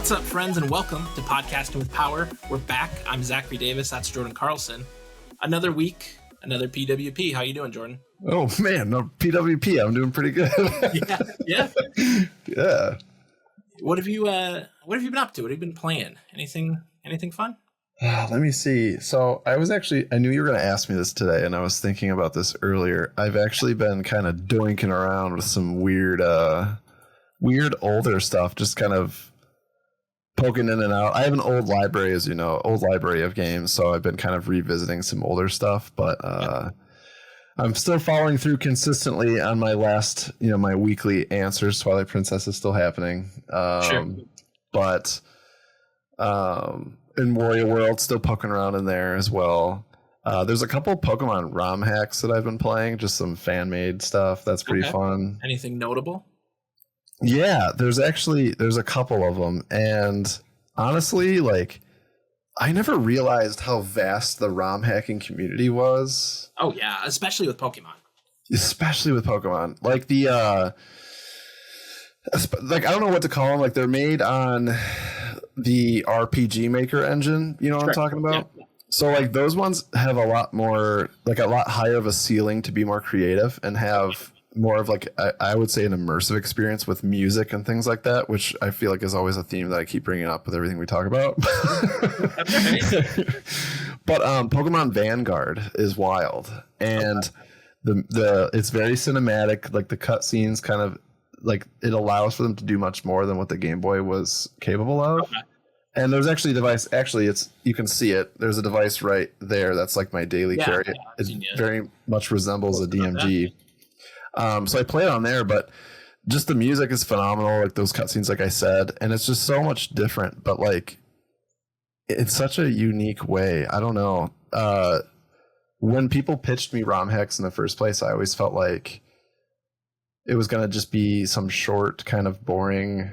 What's up, friends, and welcome to Podcasting with Power. We're back. I'm Zachary Davis. That's Jordan Carlson. Another week, another PWP. How you doing, Jordan? Oh man, no PWP. I'm doing pretty good. Yeah. Yeah. What have you been up to? What have you been playing? Anything fun? Let me see. So I knew you were going to ask me this today, and I was thinking about this earlier. I've actually been kind of doinking around with some weird older stuff, just kind of poking in and out. I have an old library, as you know, of games, so I've been kind of revisiting some older stuff, but I'm still following through consistently on my last, my weekly answers. Twilight Princess is still happening. Sure. But in Warrior World, still poking around in there as well. There's a couple Pokemon ROM hacks that I've been playing, just some fan-made stuff. That's pretty fun. Anything notable? Yeah, there's a couple of them. And honestly, I never realized how vast the ROM hacking community was. Oh, yeah, especially with Pokemon. Like I don't know what to call them. Like, they're made on the RPG Maker engine. You know what I'm talking about? Yeah. So, those ones have a lot more, a lot higher of a ceiling to be more creative and have more of I would say an immersive experience with music and things like that, which I feel like is always a theme that I keep bringing up with everything we talk about. But Pokemon Vanguard is wild, and the it's very cinematic. Like, the cutscenes kind of it allows for them to do much more than what the Game Boy was capable of. Okay. And there's actually a device. Actually, you can see it. There's a device right there. That's like my daily carry. It very much resembles a DMG. So I play it on there, but just the music is phenomenal. Like, those cutscenes, like I said, and it's just so much different, but in such a unique way. I don't know. When people pitched me ROM hacks in the first place, I always felt like it was going to just be some short, kind of boring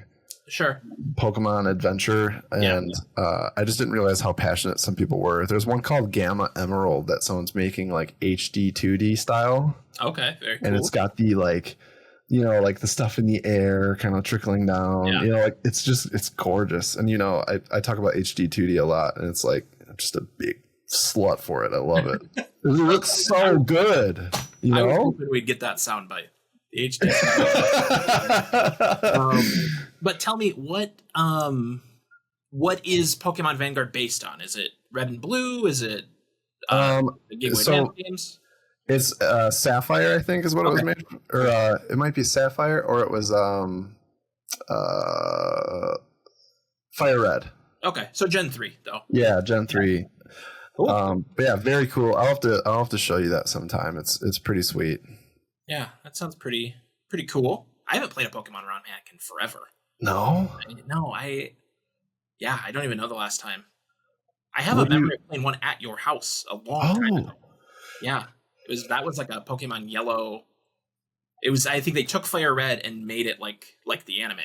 Pokemon adventure. And I just didn't realize how passionate some people were. There's one called Gamma Emerald that someone's making HD 2D style. Okay, very cool. And it's got the the stuff in the air kind of trickling down. Yeah. It's gorgeous. And I talk about HD 2D a lot, and it's I'm just a big slut for it. I love it. It looks so good. I was hoping we'd get that soundbite. The HD. But tell me, what is Pokemon Vanguard based on? Is it Red and Blue? Is it the Game Boy Advance games? It's Sapphire, I think, is what it was made, or it might be Sapphire, or it was Fire Red. Okay, so Gen 3 though. Yeah, Gen 3. Cool. But yeah, very cool. I'll have to show you that sometime. It's pretty sweet. Yeah, that sounds pretty cool. I haven't played a Pokemon ROM hack in forever. No? I don't even know the last time. I have a memory of playing one at your house a long time ago. Yeah. That was like a Pokemon Yellow. It was, I think they took Fire Red and made it like the anime.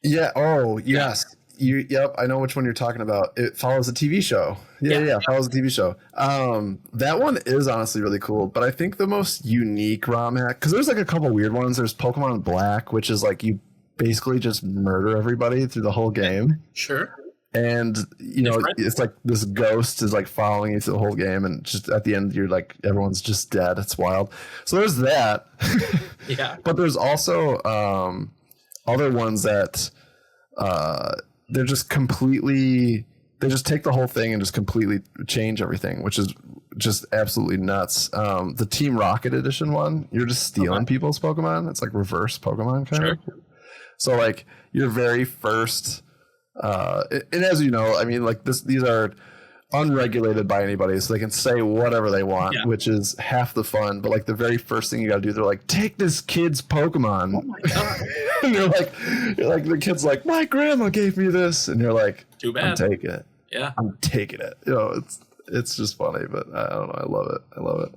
Yeah. Oh, yes. Yep. I know which one you're talking about. It follows a TV show. Yeah. Follows a TV show. That one is honestly really cool, but I think the most unique ROM hack, because there's a couple weird ones. There's Pokemon Black, which is you basically just murder everybody through the whole game. Sure. And it's this ghost is following you through the whole game, and just at the end you're everyone's just dead. It's wild. So there's that. Yeah. But there's also other ones that they're just completely, they just take the whole thing and just completely change everything, which is just absolutely nuts. The Team Rocket edition one, you're just stealing people's Pokemon. It's reverse Pokemon kind of. So your very first and as you know, I mean, these are unregulated by anybody, so they can say whatever they want, which is half the fun. But the very first thing you got to do, they're take this kid's Pokemon. Oh my god! And you're the kid's my grandma gave me this, and you're too bad. I'm taking it. Yeah, I'm taking it. It's just funny, but I don't know. I love it.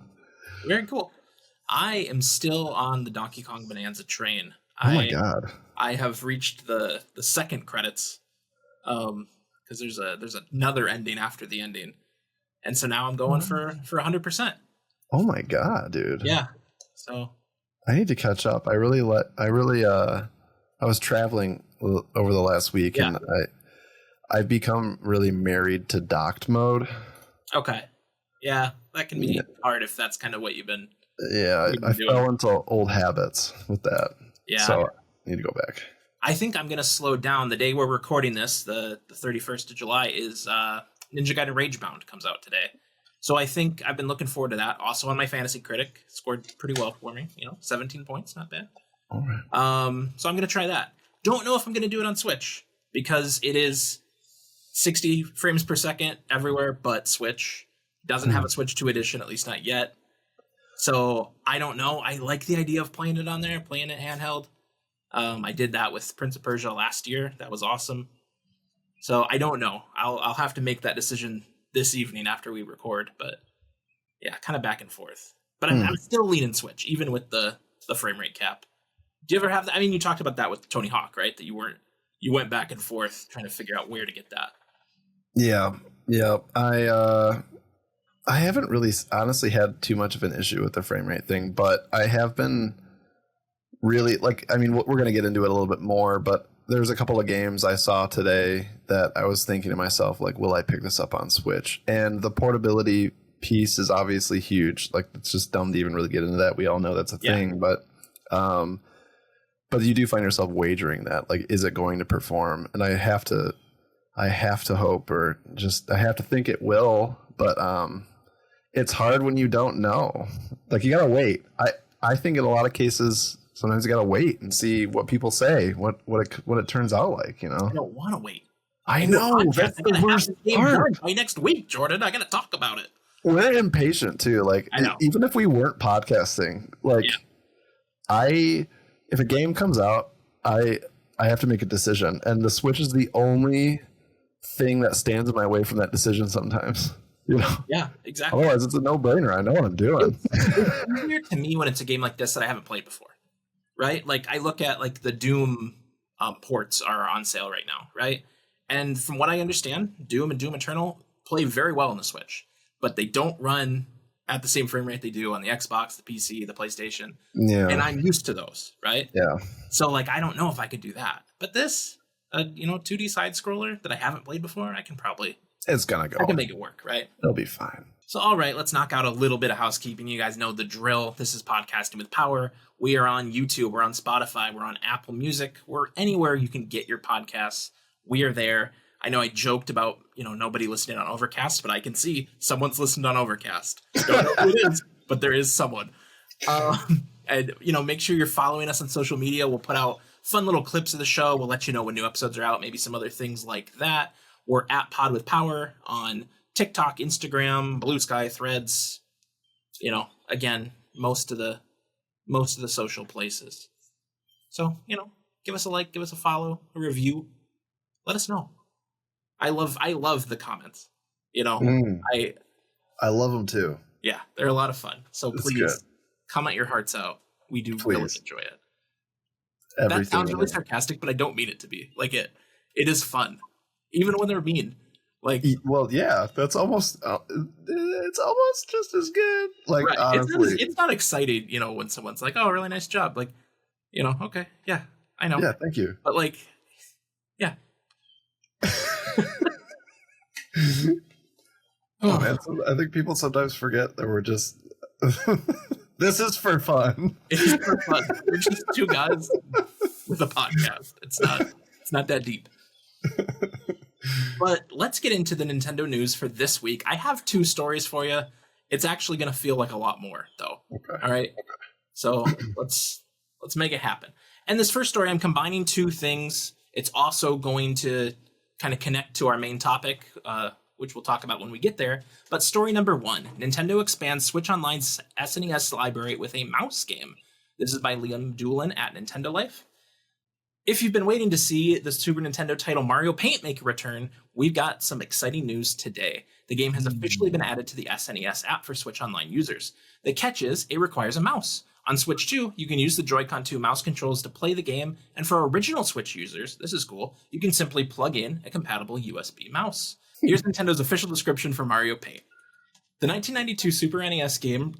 Very cool. I am still on the Donkey Kong Bonanza train. Oh my god! I have reached the second credits. Because there's another ending after the ending, and so now I'm going for 100%. Oh my god, dude! Yeah, so I need to catch up. I was traveling over the last week, and I've become really married to docked mode. Okay. Yeah, that can be hard if that's kind of what you've been. Yeah, I fell into old habits with that. Yeah. So I need to go back. I think I'm going to slow down. The day we're recording this, the 31st of July, is Ninja Gaiden Ragebound comes out today. So I think I've been looking forward to that. Also on my Fantasy Critic, scored pretty well for me. 17 points, not bad. All right. So I'm going to try that. Don't know if I'm going to do it on Switch because it is 60 frames per second everywhere but Switch. Doesn't have a Switch 2 edition, at least not yet. So I don't know. I like the idea of playing it on there, playing it handheld. I did that with Prince of Persia last year. That was awesome. So I don't know. I'll have to make that decision this evening after we record. But yeah, kind of back and forth. But I'm still leaning Switch, even with the frame rate cap. Do you ever have that? I mean, you talked about that with Tony Hawk, right? That you went back and forth trying to figure out where to get that. Yeah. I haven't really honestly had too much of an issue with the frame rate thing, but I have been really we're going to get into it a little bit more, but there's a couple of games I saw today that I was thinking to myself, like, will I pick this up on Switch? And the portability piece is obviously huge. Like, it's just dumb to even really get into that. We all know that's a thing, but you do find yourself wagering that, like, is it going to perform? And I have to hope, or just, I have to think it will, but it's hard when you don't know. Like, you gotta wait. I think in a lot of cases, sometimes you gotta wait and see what people say, what it turns out like. I don't want to wait. I know, that's the worst part. By next week, Jordan, I gotta talk about it. We're impatient too. Like, even if we weren't podcasting, like, if a game comes out, I have to make a decision, and the Switch is the only thing that stands in my way from that decision sometimes. Yeah, exactly. Otherwise, it's a no-brainer. I know what I'm doing. It's weird to me when it's a game like this that I haven't played before, right? Like, I look at, like, the Doom ports are on sale right now, right? And from what I understand, Doom and Doom Eternal play very well on the Switch, but they don't run at the same frame rate they do on the Xbox, the PC, the PlayStation. Yeah. And I'm used to those, right? Yeah. So, like, I don't know if I could do that. But this, 2D side scroller that I haven't played before, I can make it work, right? It'll be fine. So, all right, let's knock out a little bit of housekeeping. You guys know the drill. This is Podcasting with Power. We are on YouTube. We're on Spotify. We're on Apple Music. We're anywhere you can get your podcasts. We are there. I know I joked about, nobody listening on Overcast, but I can see someone's listened on Overcast. Don't know who it is, but there is someone. And, make sure you're following us on social media. We'll put out fun little clips of the show. We'll let you know when new episodes are out, maybe some other things like that. We're at Pod with Power on TikTok, Instagram, Blue Sky, Threads. Again, most of the social places. So, give us a like, give us a follow, a review. Let us know. I love the comments. I love them too. Yeah, they're a lot of fun. So please comment your hearts out. We do really enjoy it. Everything that sounds really sarcastic, but I don't mean it to be. Like, it is fun. Even when they're mean. Like, well, yeah, that's almost it's almost just as good. Like, right. Honestly, it's not exciting, when someone's like, "Oh, really nice job." Like, okay, yeah, I know. Yeah, thank you. But, like, yeah. Oh man, I think people sometimes forget that we're just this is for fun. It's for fun. We're just two guys with a podcast. It's not that deep. But let's get into the Nintendo news for this week. I have 2 stories for you. It's actually going to feel like a lot more, though. Okay. All right. Okay. So let's make it happen. And this first story, I'm combining 2 things. It's also going to kind of connect to our main topic, which we'll talk about when we get there. But story number 1, Nintendo expands Switch Online's SNES library with a mouse game. This is by Liam Doolin at Nintendo Life. If you've been waiting to see the Super Nintendo title Mario Paint make a return, we've got some exciting news today. The game has officially been added to the SNES app for Switch Online users. The catch is, it requires a mouse. On Switch 2, you can use the Joy-Con 2 mouse controls to play the game, and for original Switch users, this is cool, you can simply plug in a compatible USB mouse. Here's Nintendo's official description for Mario Paint. The 1992 Super NES game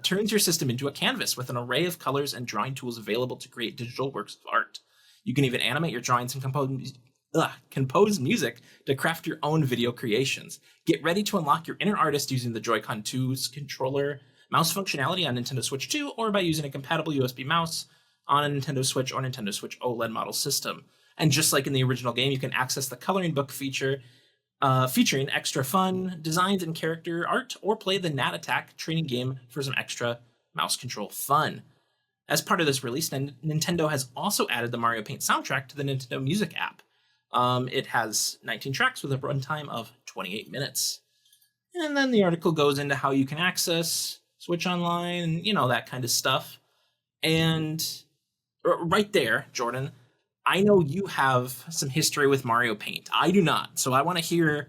turns your system into a canvas with an array of colors and drawing tools available to create digital works of art. You can even animate your drawings and compose music to craft your own video creations. Get ready to unlock your inner artist using the Joy-Con 2's controller mouse functionality on Nintendo Switch 2 or by using a compatible USB mouse on a Nintendo Switch or Nintendo Switch OLED model system. And just like in the original game, you can access the coloring book feature featuring extra fun designs and character art, or play the Nat Attack training game for some extra mouse control fun. As part of this release, Nintendo has also added the Mario Paint soundtrack to the Nintendo Music app. It has 19 tracks with a runtime of 28 minutes. And then the article goes into how you can access Switch Online, and, that kind of stuff. And right there, Jordan, I know you have some history with Mario Paint. I do not. So I want to hear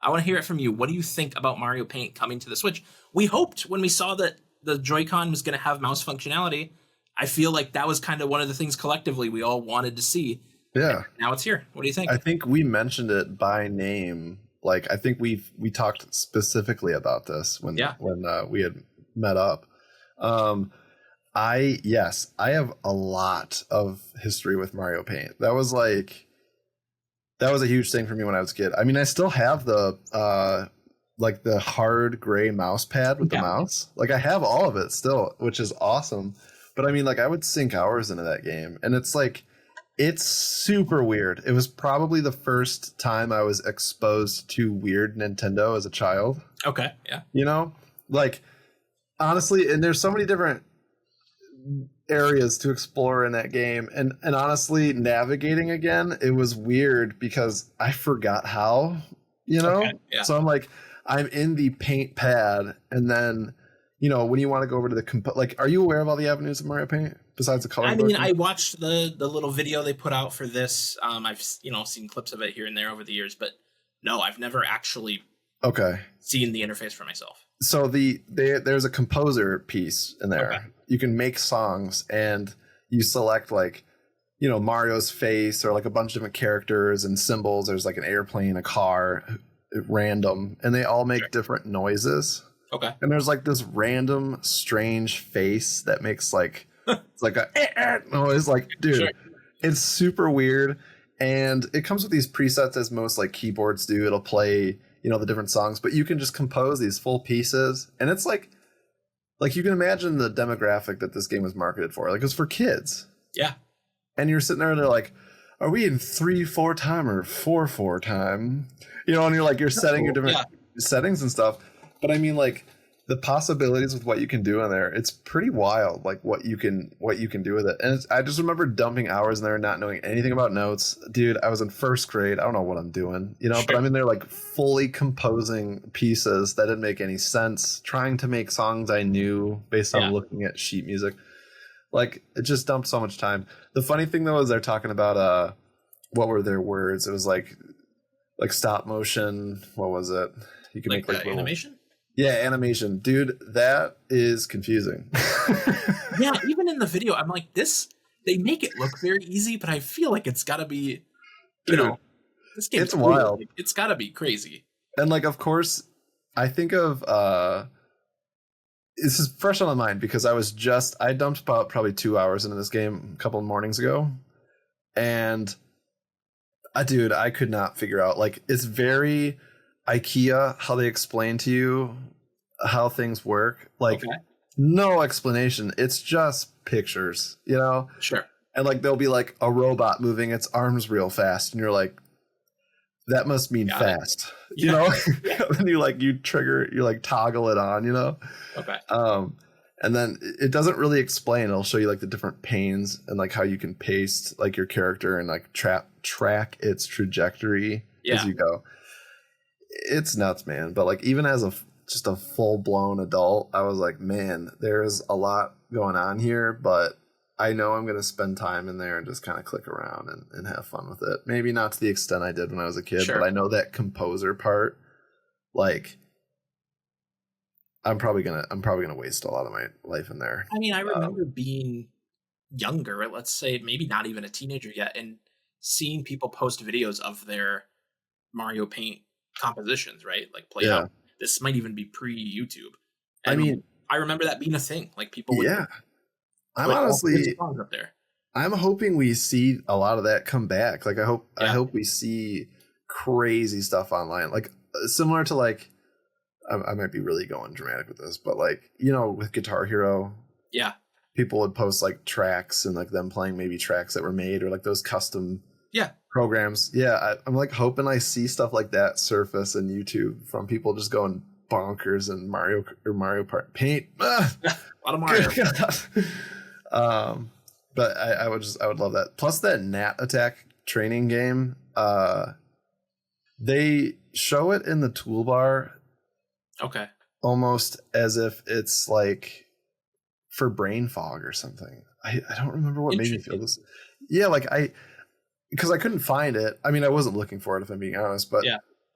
it from you. What do you think about Mario Paint coming to the Switch? We hoped when we saw that the Joy-Con was going to have mouse functionality. I feel like that was kind of one of the things collectively we all wanted to see. Yeah. And now it's here. What do you think? I think we mentioned it by name. Like, I think we talked specifically about this when we had met up. I have a lot of history with Mario Paint. That was a huge thing for me when I was a kid. I mean, I still have the hard gray mouse pad with the mouse. Like, I have all of it still, which is awesome. But I mean, like, I would sink hours into that game, and it's super weird. It was probably the first time I was exposed to weird Nintendo as a child. Okay, yeah. Like, honestly, and there's so many different areas to explore in that game, and honestly, navigating again, it was weird because I forgot how, Okay, yeah. So I'm in the paint pad, and then when you want to go over to the are you aware of all the avenues of Mario Paint besides the coloring book? I watched the little video they put out for this. I've seen clips of it here and there over the years, but no, I've never actually seen the interface for myself. So there's a composer piece in there. Okay. You can make songs, and you select Mario's face or a bunch of different characters and symbols. There's an airplane, a car, random, and they all make different noises. Okay. And there's this random strange face that makes it's like a noise. Dude, sure. It's super weird. And it comes with these presets, as most keyboards do. It'll play, the different songs, but you can just compose these full pieces. And it's like you can imagine the demographic that this game was marketed for. It's for kids. Yeah. And you're sitting there and they're like, are we in 3/4 time or 4/4 time? And you're setting your different settings and stuff. But I mean, the possibilities with what you can do in there, it's pretty wild, what you can do with it. And I just remember dumping hours in there and not knowing anything about notes. Dude, I was in first grade. I don't know what I'm doing, Sure. But I'm in there fully composing pieces that didn't make any sense, trying to make songs I knew based on looking at sheet music. It just dumped so much time. The funny thing, though, is they're talking about, what were their words? It was like stop motion. What was it? You can make animation? Yeah, animation. Dude, that is confusing. Yeah, even in the video, I'm like, they make it look very easy, but I feel like it's got to be, this game. It's wild. It's got to be crazy. And of course, I think of, this is fresh on my mind because I dumped about probably 2 hours into this game a couple of mornings ago. And dude, I could not figure out, it's very IKEA how they explain to you how things work. No explanation. It's just pictures, Sure. And there'll be a robot moving its arms real fast, and you're like, that must mean fast. And you trigger, you toggle it on, Okay. And then it doesn't really explain. It'll show you the different panes and how you can paste your character and track its trajectory as you go. It's nuts, man. But even as just a full-blown adult, I was like, man, there's a lot going on here, but I know I'm going to spend time in there and just kind of click around and have fun with it. Maybe not to the extent I did when I was a kid, but I know that composer part, I'm probably gonna waste a lot of my life in there. I mean, I remember being younger, let's say maybe not even a teenager yet, and seeing people post videos of their Mario Paint compositions, right? Play out. This might even be pre-YouTube. And I remember that being a thing. People would I'm honestly songs up there. I'm hoping we see a lot of that come back. Like I hope we see crazy stuff online, like similar to like I might be really going dramatic with this, but like, you know, with Guitar Hero, Yeah. people would post like tracks and like them playing maybe tracks that were made or like those custom programs. Yeah, I'm like hoping I see stuff like that surface in YouTube from people just going bonkers and Mario Kart Paint. A lot of Mario. But I would love that. Plus that Gnat Attack training game, they show it in the toolbar. Okay. Almost as if it's like for brain fog or something. I don't remember what made me feel this. Yeah, like because I couldn't find it. I mean, I wasn't looking for it if I'm being honest, but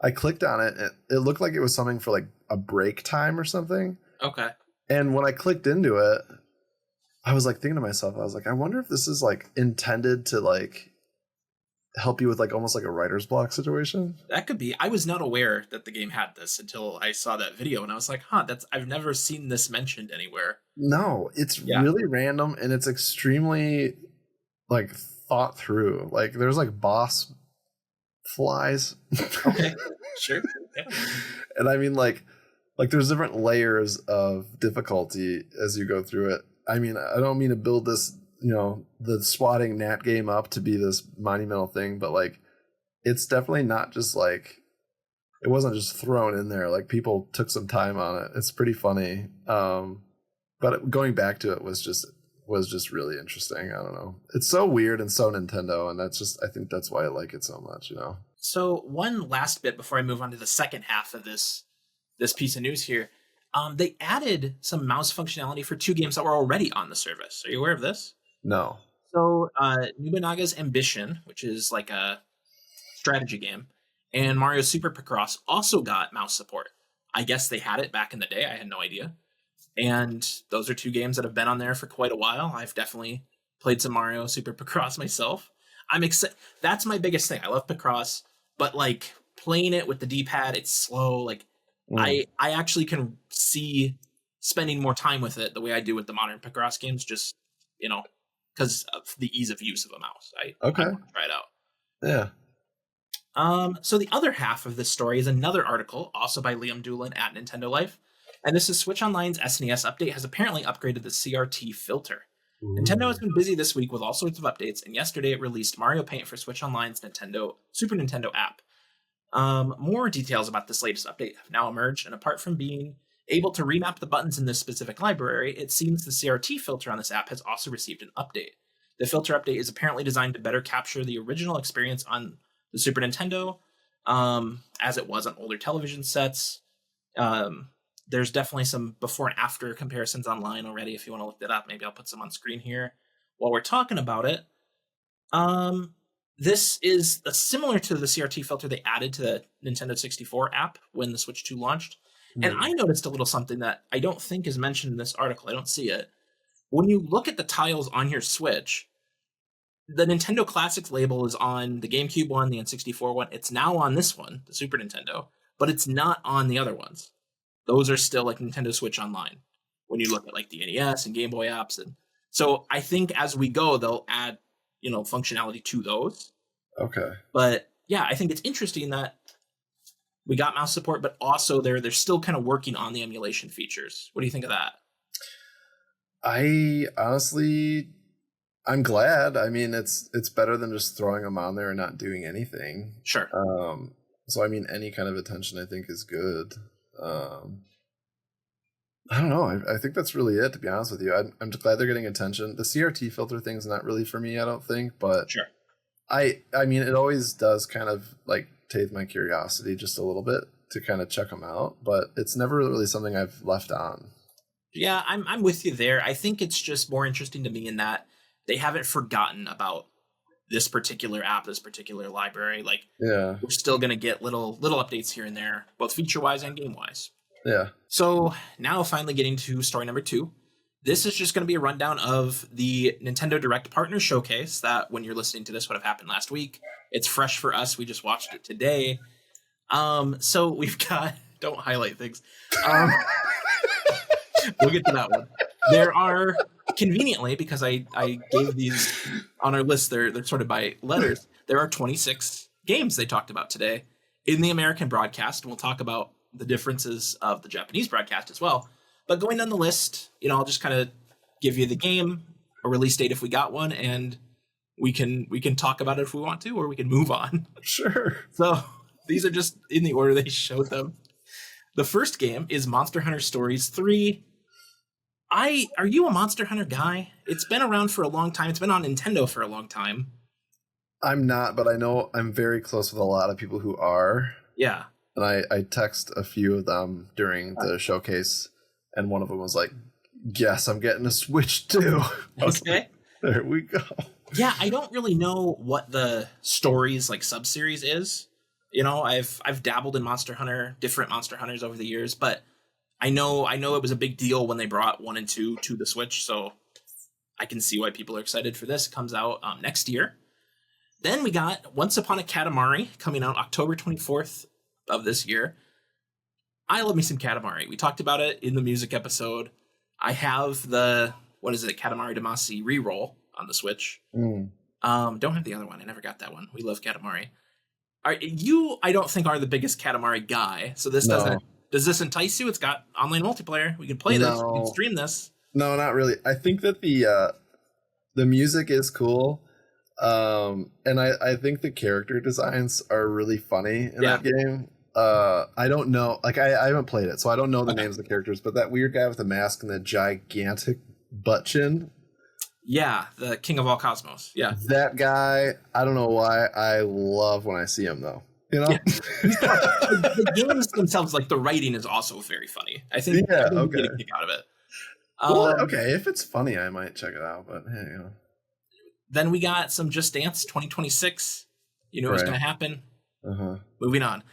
I clicked on it. It looked like it was something for like a break time or something. Okay. And when I clicked into it, I was like thinking to myself, I was like, I wonder if this is like intended to like help you with like almost like a writer's block situation. That could be. I was not aware that the game had this until I saw that video, and I was like, I've never seen this mentioned anywhere. No, it's really random, and it's extremely like thought through. Like there's like boss flies. Okay. Sure. Yeah. And I mean like there's different layers of difficulty as you go through it. I mean, I don't mean to build this, you know, the swatting Gnat game up to be this monumental thing, but like it's definitely not just like it wasn't just thrown in there. Like people took some time on it. It's pretty funny. But going back to it was just really interesting. I don't know. It's so weird and so Nintendo, and I think that's why I like it so much, you know. So one last bit before I move on to the second half of this piece of news here. They added some mouse functionality for 2 games that were already on the service. Are you aware of this? No. So Nobunaga's Ambition, which is like a strategy game, and Mario Super Picross also got mouse support. I guess they had it back in the day. I had no idea. And those are 2 games that have been on there for quite a while. I've definitely played some Mario Super Picross myself. I'm excited. That's my biggest thing. I love Picross, but like playing it with the D-pad, it's slow. Like I actually can see spending more time with it the way I do with the modern Picross games, just, you know, because of the ease of use of a mouse. I want to try it out. Yeah. So the other half of this story is another article, also by Liam Doolin at Nintendo Life. And this is Switch Online's SNES update has apparently upgraded the CRT filter. Ooh. Nintendo has been busy this week with all sorts of updates, and yesterday it released Mario Paint for Switch Online's Super Nintendo app. More details about this latest update have now emerged, and apart from being able to remap the buttons in this specific library, it seems the CRT filter on this app has also received an update. The filter update is apparently designed to better capture the original experience on the Super Nintendo, as it was on older television sets. There's definitely some before and after comparisons online already. If you want to look that up, maybe I'll put some on screen here while we're talking about it. This is similar to the CRT filter they added to the Nintendo 64 app when the Switch 2 launched. And I noticed a little something that I don't think is mentioned in this article. I don't see it. When you look at the tiles on your Switch, the Nintendo Classics label is on the GameCube one, the N64 one. It's now on this one, the Super Nintendo, but it's not on the other ones. Those are still like Nintendo Switch Online when you look at like the NES and Game Boy apps. And so I think as we go, they'll add, you know, functionality to those. Okay. But yeah, I think it's interesting that we got mouse support, but also they're still kind of working on the emulation features. What do you think of that? I honestly, I'm glad. I mean, it's better than just throwing them on there and not doing anything. Sure. So I mean, any kind of attention I think is good. I don't know. I think that's really it, to be honest with you. I'm just glad they're getting attention. The CRT filter thing's not really for me, I don't think, but sure. I mean, it always does kind of like take my curiosity just a little bit to kind of check them out, but it's never really something I've left on. Yeah, I'm with you there. I think it's just more interesting to me in that they haven't forgotten about this particular app, this particular library. Like, yeah, we're still going to get little updates here and there, both feature-wise and game-wise. Yeah. So now finally getting to story number 2. This is just going to be a rundown of the Nintendo Direct Partner Showcase that when you're listening to this would have happened last week. It's fresh for us. We just watched it today. So we've got... Don't highlight things. We'll get to that one. There are, conveniently, because I gave these on our list, they're sorted by letters. There are 26 games they talked about today in the American broadcast, and we'll talk about the differences of the Japanese broadcast as well. But going down the list, I'll just kind of give you the game, a release date if we got one, and we can talk about it if we want to, or we can move on. Sure. So these are just in the order they showed them. The first game is Monster Hunter Stories 3. Are you a Monster Hunter guy? It's been around for a long time. It's been on Nintendo for a long time. I'm not, but I know I'm very close with a lot of people who are. Yeah. And I text a few of them during the showcase, and one of them was like, yes, I'm getting a Switch too. Okay. There we go. Yeah, I don't really know what the Stories like sub-series is. I've dabbled in Monster Hunter, different Monster Hunters over the years, but I know it was a big deal when they brought 1 and 2 to the Switch, so I can see why people are excited for this. It comes out next year. Then we got Once Upon a Katamari coming out October 24th of this year. I love me some Katamari. We talked about it in the music episode. I have the, Katamari Damacy reroll on the Switch. Don't have the other one. I never got that one. We love Katamari. I don't think are the biggest Katamari guy, so this doesn't. Does this entice you? It's got online multiplayer. We can play this. We can stream this. No, not really. I think that the music is cool, and I think the character designs are really funny in that game. I don't know, like I haven't played it, so I don't know the names of the characters. But that weird guy with the mask and the gigantic butt chin. Yeah, the King of all Cosmos. Yeah, that guy. I don't know why I love when I see him though. Yeah. The games themselves, like the writing is also very funny. I think okay. You get a kick out of it. Well, okay, if it's funny, I might check it out. But hey, Then we got some Just Dance 2026. You know what's going to happen. Moving on.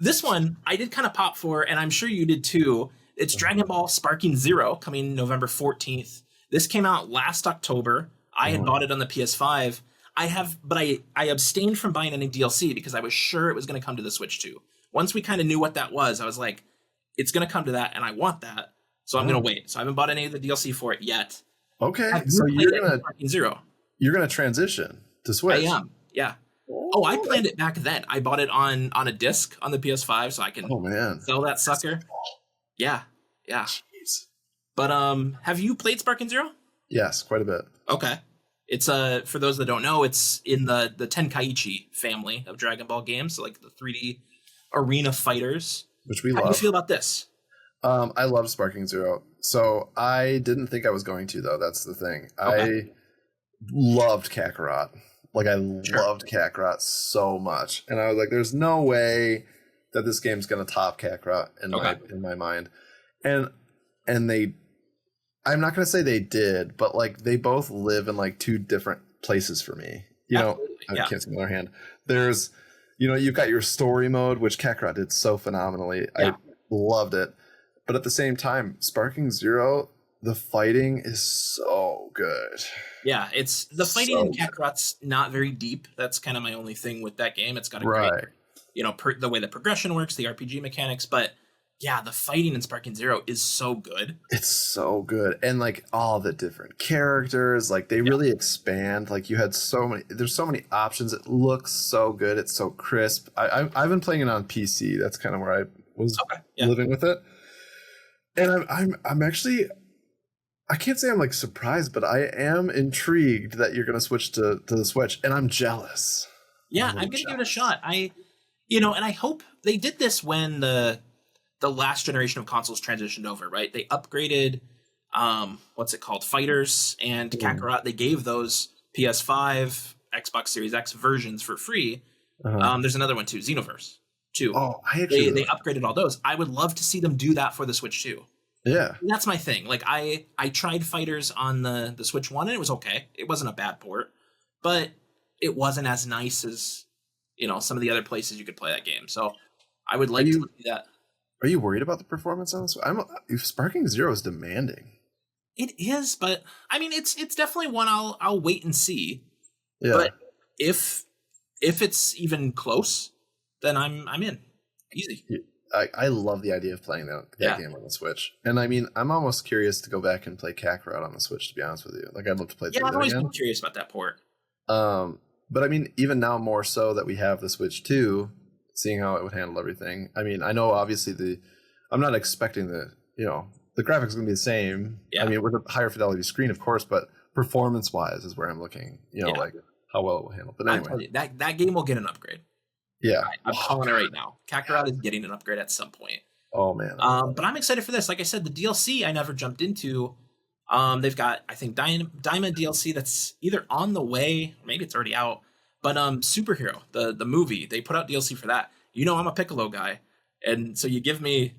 This one I did kind of pop for, and I'm sure you did too. It's Dragon Ball Sparking Zero coming November 14th. This came out last October. I had bought it on the PS5. I abstained from buying any DLC because I was sure it was going to come to the Switch too. Once we kind of knew what that was, I was like, it's going to come to that, and I want that, so I'm going to wait. So I haven't bought any of the DLC for it yet. Okay, so you're gonna transition to Switch. I am, yeah. Oh, I planned it back then. I bought it on a disc on the PS5, so I can sell that sucker. Yeah. Jeez. But have you played Sparking Zero? Yes, quite a bit. Okay. It's for those that don't know, it's in the Tenkaichi family of Dragon Ball games, so like the 3D arena fighters. Which we love. How do you feel about this? I love Sparking Zero. So I didn't think I was going to, though. That's the thing. Okay. I loved Kakarot. Like, I loved Kakarot so much. And I was like, there's no way that this game's going to top Kakarot in my mind. And they, I'm not going to say they did, but like they both live in like two different places for me. I can't see on the other hand. There's, you've got your story mode, which Kakarot did so phenomenally. Yeah. I loved it. But at the same time, Sparking Zero, the fighting is so good. Yeah, it's the fighting in Kakarot's not very deep. That's kind of my only thing with that game. It's got a great, the way the progression works, the RPG mechanics, but yeah, the fighting in Sparking Zero is so good. It's so good. And like all the different characters, like they really expand. Like there's so many options. It looks so good. It's so crisp. I've been playing it on PC. That's kind of where I was living with it. And I'm actually, I can't say I'm like surprised, but I am intrigued that you're going to switch to the Switch, and I'm jealous. Yeah, I'm going to give it a shot. And I hope they did this when the last generation of consoles transitioned over, right? They upgraded, Fighters and Kakarot. They gave those PS5, Xbox Series X versions for free. There's another one too, Xenoverse 2. Oh, they upgraded all those. I would love to see them do that for the Switch too. Yeah. And that's my thing. Like I tried Fighters on the Switch 1 and it was okay. It wasn't a bad port, but it wasn't as nice as, some of the other places you could play that game. So I would like to do that. Are you worried about the performance on this? Sparking Zero is demanding. It is, but I mean, it's definitely one I'll wait and see. Yeah. But if it's even close, then I'm in. Easy. I love the idea of playing that game on the Switch. And I mean, I'm almost curious to go back and play Kakarot on the Switch, to be honest with you. Like, I'd love to play Yeah, I've always again. been curious about that port. But I mean, even now more so that we have the Switch 2, seeing how it would handle everything. I mean, I know obviously I'm not expecting the graphics are going to be the same. Yeah. I mean, with a higher fidelity screen, of course, but performance-wise is where I'm looking, like how well it will handle. But anyway. That game will get an upgrade. Yeah. I'm calling it right now. Kakarot is getting an upgrade at some point. Oh, man. But I'm excited for this. Like I said, the DLC I never jumped into. They've got, I think, Diamond DLC that's either on the way, maybe it's already out. But Superhero, the movie, they put out DLC for that. I'm a Piccolo guy. And so you give me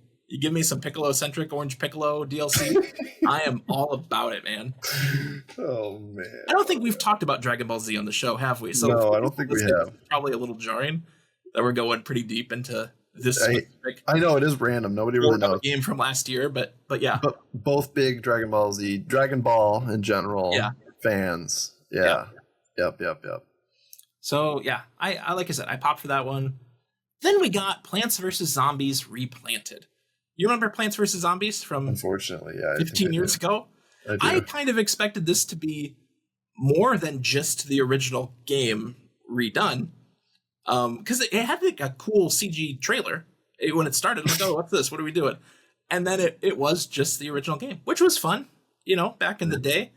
some Piccolo-centric Orange Piccolo DLC. I am all about it, man. Oh, man. I don't think we've talked about Dragon Ball Z on the show, have we? So no, I don't think we have. Probably a little jarring that we're going pretty deep into this. I know it is random. Nobody really knows. Game from last year, but yeah. But both big Dragon Ball Z, Dragon Ball in general, fans. Yeah. Yep. So yeah, I like I said, I popped for that one. Then we got Plants vs. Zombies Replanted. You remember Plants vs. Zombies from unfortunately, 15 years ago? I kind of expected this to be more than just the original game redone. Because it had like a cool CG trailer when it started. I'm like, oh, what's this? What are we doing? And then it was just the original game, which was fun. Back in the day,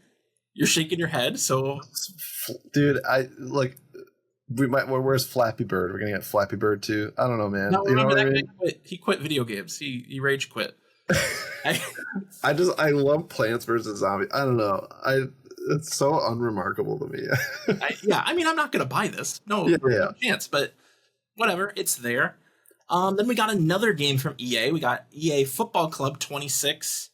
you're shaking your head. So, dude, where's Flappy Bird? We're gonna get Flappy Bird too. I don't know, man. No, remember that guy? He quit video games. He rage quit. I love Plants vs. Zombies. I don't know. It's so unremarkable to me. I mean, I'm not going to buy this. No chance, but whatever. It's there. Then we got another game from EA. We got EA Football Club 26.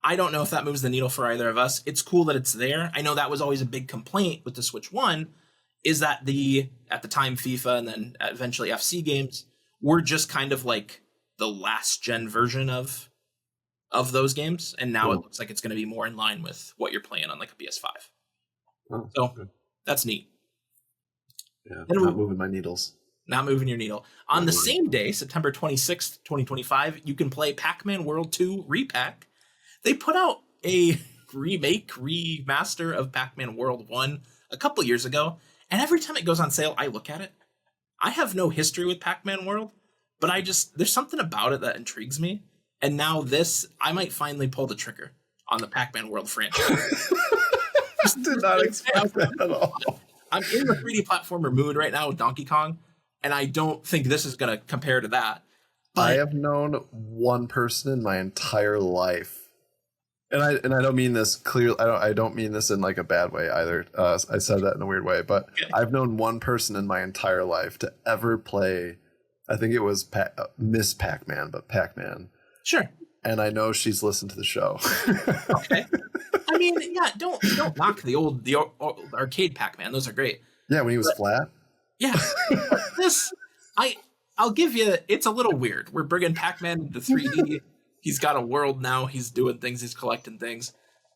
I don't know if that moves the needle for either of us. It's cool that it's there. I know that was always a big complaint with the Switch 1, is that at the time, FIFA and then eventually FC games were just kind of like the last gen version of those games, and now it looks like it's going to be more in line with what you're playing on like a PS5. That's neat. Yeah, not moving my needles. Not moving your needle. On the same day, September 26th, 2025, you can play Pac-Man World 2 Repack. They put out a remaster of Pac-Man World 1 a couple years ago, and every time it goes on sale, I look at it. I have no history with Pac-Man World, but there's something about it that intrigues me. And now I might finally pull the trigger on the Pac-Man World franchise. Did not expect that at all. I'm in the 3D platformer mood right now with Donkey Kong, and I don't think this is going to compare to that. But I have known one person in my entire life, and I don't mean this clearly. I don't mean this in like a bad way either. I said that in a weird way, but I've known one person in my entire life to ever play. I think it was Miss Pac-Man, but Pac-Man. Sure. And I know she's listened to the show. Okay. I mean, yeah, don't knock the old arcade Pac-Man. Those are great. Yeah, when he was flat. Yeah. I'll give you, it's a little weird. We're bringing Pac-Man to 3D. He's got a world now. He's doing things. He's collecting things.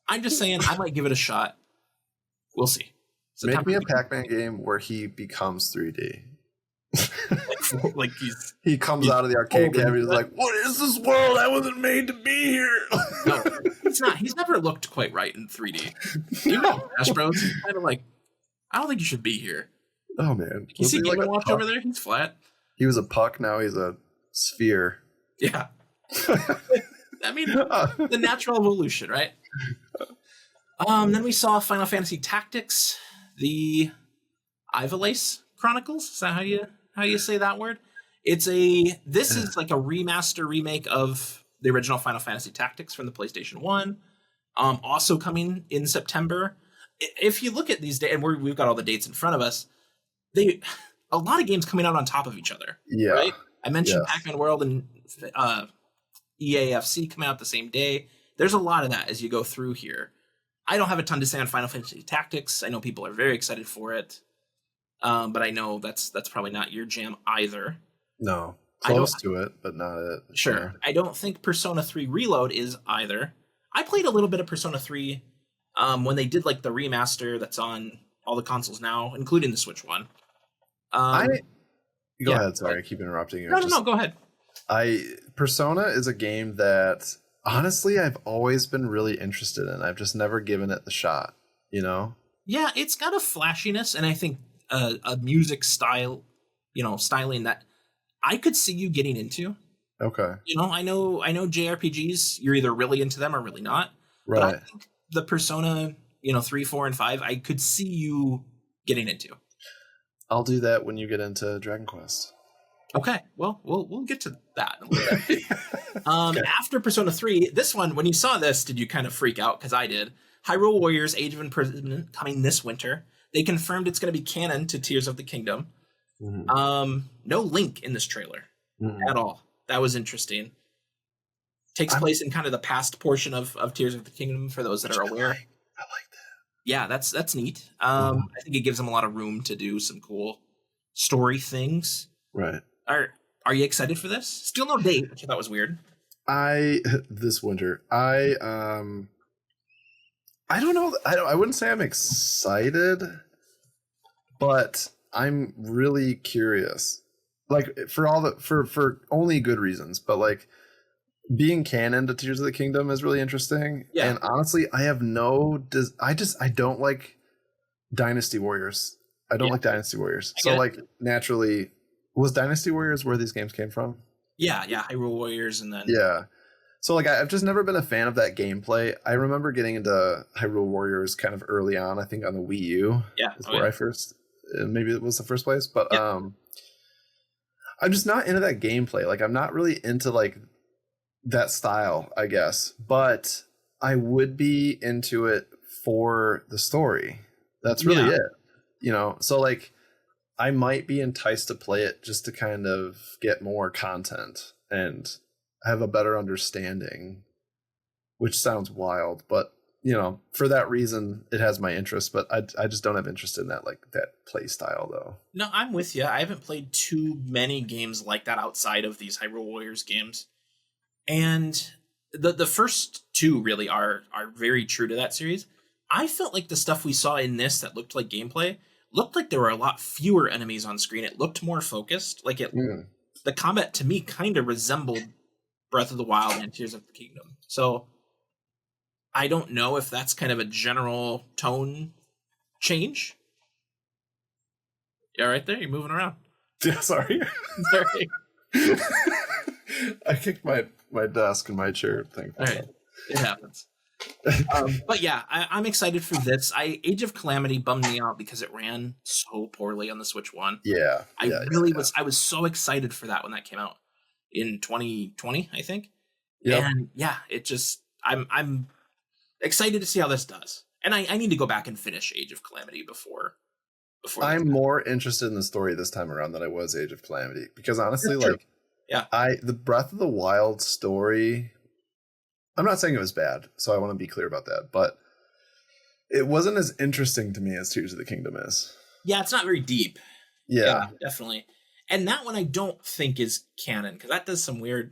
I'm just saying I might give it a shot. We'll see. Make me a Pac-Man game where he becomes 3D. like he comes out of the arcade cave and he's like, what is this world? I wasn't made to be here. No, it's not. He's never looked quite right in 3D. Even Smash Bros. He's kind of like, I don't think you should be here. Oh man, you see Game & Watch over there? He's flat. He was a puck, now he's a sphere. Yeah. I mean, the natural evolution, right? Then we saw Final Fantasy Tactics, the Ivalace Chronicles. Is that how you say that word? This is like a remake of the original Final Fantasy Tactics from the PlayStation 1. Also coming in September. If you look at these dates, and we've got all the dates in front of us, a lot of games coming out on top of each other. Yeah. Right? I mentioned Pac-Man World and EAFC coming out the same day. There's a lot of that as you go through here. I don't have a ton to say on Final Fantasy Tactics. I know people are very excited for it. But I know that's probably not your jam either. No. Close to it, but not it. Sure. I don't think Persona 3 Reload is either. I played a little bit of Persona 3 when they did like the remaster that's on all the consoles now, including the Switch one. Go ahead. Sorry, I keep interrupting you. No, go ahead. Persona is a game that honestly I've always been really interested in. I've just never given it the shot, you know? Yeah, it's got a flashiness, and I think a music style, styling that I could see you getting into. Okay. I know JRPGs. You're either really into them or really not. But I Right. think the Persona, 3, 4, and 5, I could see you getting into. I'll do that when you get into Dragon Quest. Okay, well, we'll get to that in a little bit. Okay. After Persona 3, this one, when you saw this, did you kind of freak out? Because I did. Hyrule Warriors Age of Imprisonment coming this winter. They confirmed it's going to be canon to Tears of the Kingdom. No Link in this trailer at all. That was interesting. Takes place in kind of the past portion of Tears of the Kingdom, for those that are aware. I like that. Yeah, that's neat. I think it gives them a lot of room to do some cool story things. Right. Are you excited for this? Still no date, which I thought was weird. This winter, I don't know. I wouldn't say I'm excited, but I'm really curious. Like for only good reasons, but like being canon to Tears of the Kingdom is really interesting. Yeah. And honestly, I don't like Dynasty Warriors. I don't like Dynasty Warriors. So like naturally, was Dynasty Warriors where these games came from? Yeah, Hyrule Warriors, and then So like I've just never been a fan of that gameplay. I remember getting into Hyrule Warriors kind of early on. I think on the Wii U. Is where I first, maybe it was the first place. But I'm just not into that gameplay. Like I'm not really into like that style, I guess. But I would be into it for the story. That's really it. So like I might be enticed to play it just to kind of get more content and have a better understanding, which sounds wild, but for that reason it has my interest, but I just don't have interest in that play style though. No, I'm with you. I haven't played too many games like that outside of these Hyrule Warriors games. And the first two really are very true to that series. I felt like the stuff we saw in this that looked like gameplay looked like there were a lot fewer enemies on screen. It looked more focused. Like the combat to me kind of resembled Breath of the Wild and Tears of the Kingdom. So I don't know if that's kind of a general tone change. You all right there? You're moving around. Yeah, sorry. Sorry. I kicked my desk and my chair thing. All right. It happens. But yeah, I'm excited for this. Age of Calamity bummed me out because it ran so poorly on the Switch 1. Yeah. I was so excited for that when that came out in 2020, I think. Yep. And yeah, I'm excited to see how this does. And I need to go back and finish Age of Calamity before I'm more interested in the story this time around than I was Age of Calamity, because honestly, the Breath of the Wild story, I'm not saying it was bad, so I want to be clear about that, but it wasn't as interesting to me as Tears of the Kingdom is. Yeah, it's not very deep. Yeah, definitely. And that one I don't think is canon, because that does some weird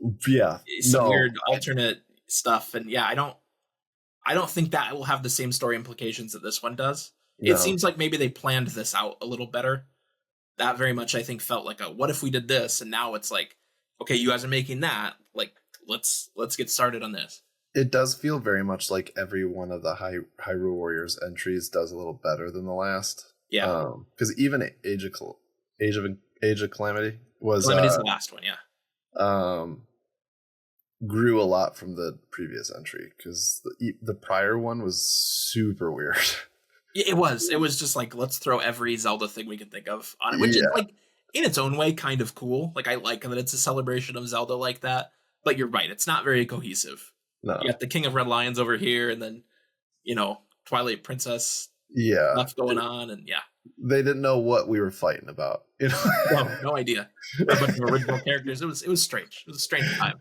weird alternate stuff. And yeah, I don't think that will have the same story implications that this one does. No. It seems like maybe they planned this out a little better. That very much I think felt like what if we did this, and now it's like, okay, you guys are making that, like let's get started on this. It does feel very much like every one of the Hyrule Warriors entries does a little better than the last. Yeah, because even Age of Calamity was Calamity's the last one. Yeah, grew a lot from the previous entry, because the prior one was super weird. It was just like, let's throw every Zelda thing we can think of on it, which is like in its own way kind of cool. Like I like that it's a celebration of Zelda like that. But you're right, it's not very cohesive. No. You got the King of Red Lions over here, and then Twilight Princess stuff going on, and they didn't know what we were fighting about. No idea. A bunch of original characters. It was strange. It was a strange time.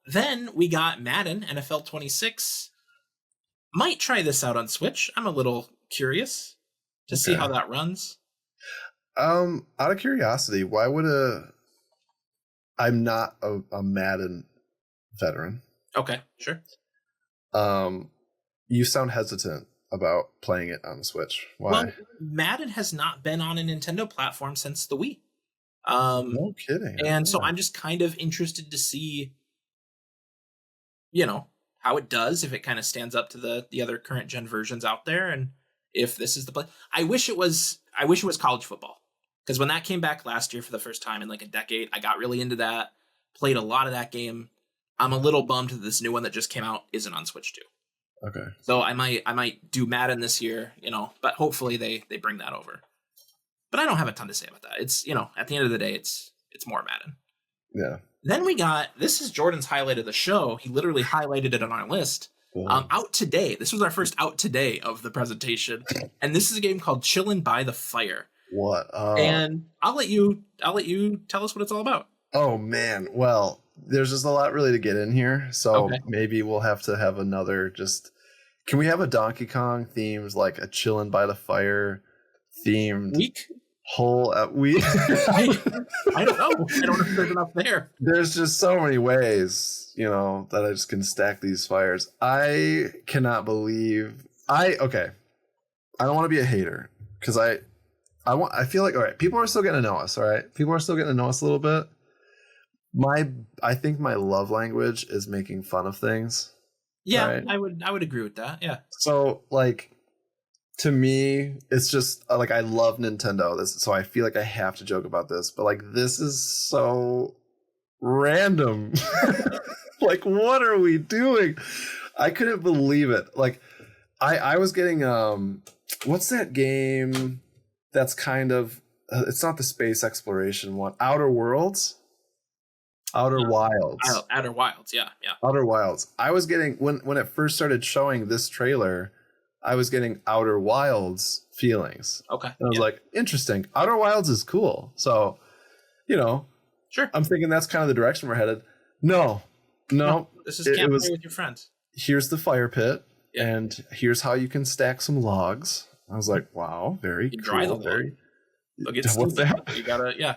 Then we got Madden NFL 26. Might try this out on Switch. I'm a little curious to see how that runs. Out of curiosity, why would I'm not a Madden veteran. Okay, sure. You sound hesitant about playing it on the Switch. Why? Well, Madden has not been on a Nintendo platform since the Wii. No kidding. And so I'm just kind of interested to see, you know, how it does, if it kind of stands up to the other current gen versions out there, and if this is the play. I wish it was college football, because when that came back last year for the first time in like a decade, I got really into that, played a lot of that game. I'm a little bummed that this new one that just came out isn't on Switch 2. Okay. So I might do Madden this year, but hopefully they bring that over. But I don't have a ton to say about that. It's, at the end of the day, it's more Madden. Yeah. Then we got, this is Jordan's highlight of the show. He literally highlighted it on our list. Out today. This was our first out today of the presentation. And this is a game called Chillin' by the Fire. What? And I'll let you tell us what it's all about. Oh man. Well, there's just a lot really to get in here. So maybe we'll have to have another can we have a Donkey Kong themed, like a Chillin' by the Fire themed week? Whole week? I don't know. I don't know if there's enough there. There's just so many ways, that I just can stack these fires. I cannot believe I don't want to be a hater, because I feel like, all right, people are still getting to know us. All right. People are still getting to know us a little bit. I think my love language is making fun of things. Yeah, right? I would agree with that. Yeah. So to me, it's just I love Nintendo. So I feel like I have to joke about this, but this is so random. What are we doing? I couldn't believe it. I was getting what's that game that's kind of it's not the space exploration one, Outer Wilds. Outer Wilds. Yeah. Outer Wilds. I was getting when it first started showing this trailer, I was getting Outer Wilds feelings. Okay. And I was like, interesting. Outer Wilds is cool. So, sure. I'm thinking that's kind of the direction we're headed. No. This is Camp Fire with your friends. Here's the fire pit, and here's how you can stack some logs. I was like, wow, very cool. Dry the log. What's that? You gotta, yeah.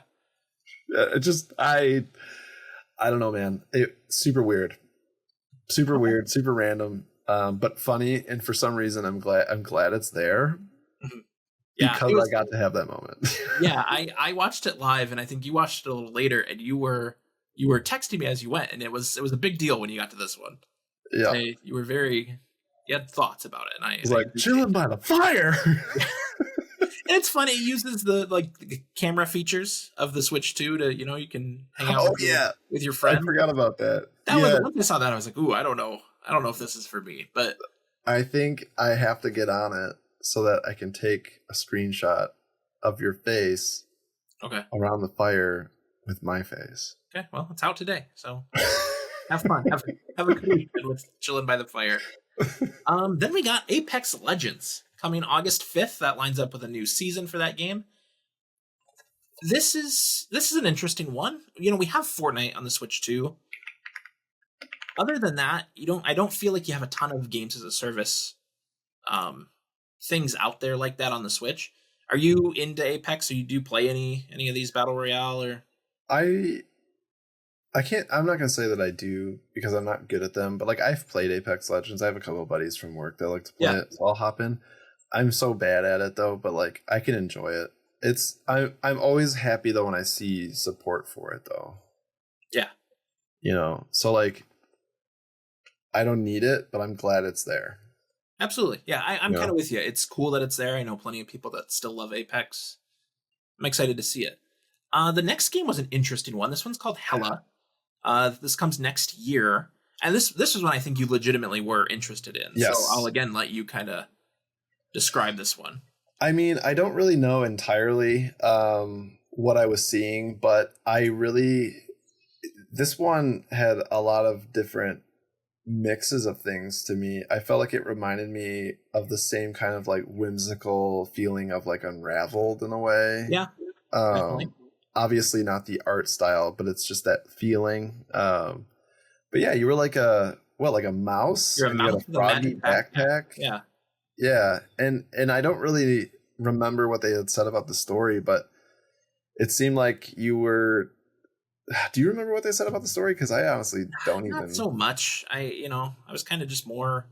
I don't know, man. Super weird, super random, but funny. And for some reason, I'm glad it's there. Yeah, because I got to have that moment. Yeah, I watched it live, and I think you watched it a little later, and you were texting me as you went, and it was a big deal when you got to this one. Yeah, you had thoughts about it, and I was like chilling by the fire. And it's funny, it uses the camera features of the Switch 2 to, you can hang out with your friend. I forgot about that. Once I saw that, I was like, ooh, I don't know if this is for me, but I think I have to get on it so that I can take a screenshot of your face around the fire with my face. Okay, well, it's out today, so have fun. Have a good weekend with Chilling by the Fire. Then we got Apex Legends coming August 5th. That lines up with a new season for that game. This is an interesting one. We have Fortnite on the Switch too. Other than that, I don't feel like you have a ton of games as a service things out there like that on the Switch. Are you into Apex, or you do play any of these Battle Royale? Or I can't. I'm not gonna say that I do, because I'm not good at them. But I've played Apex Legends. I have a couple of buddies from work that like to play it, so I'll hop in. I'm so bad at it though, but I can enjoy it. I'm always happy though when I see support for it though. Yeah. So I don't need it, but I'm glad it's there. Absolutely. Yeah, I'm kind of with you. It's cool that it's there. I know plenty of people that still love Apex. I'm excited to see it. The next game was an interesting one. This one's called Hella. This comes next year. And this is one I think you legitimately were interested in. Yes. So I'll again let you kind of describe this one. I mean, I don't really know entirely what I was seeing, but this one had a lot of different mixes of things to me. I felt like it reminded me of the same kind of whimsical feeling of Unraveled in a way. Yeah. Definitely. Obviously not the art style, but it's just that feeling. But yeah, you were like a mouse. You're a mouse with a froggy backpack. Yeah. Yeah. And I don't really remember what they had said about the story, but it seemed like you were. Do you remember what they said about the story? Because I honestly don't Not even. so much. I was kind of just more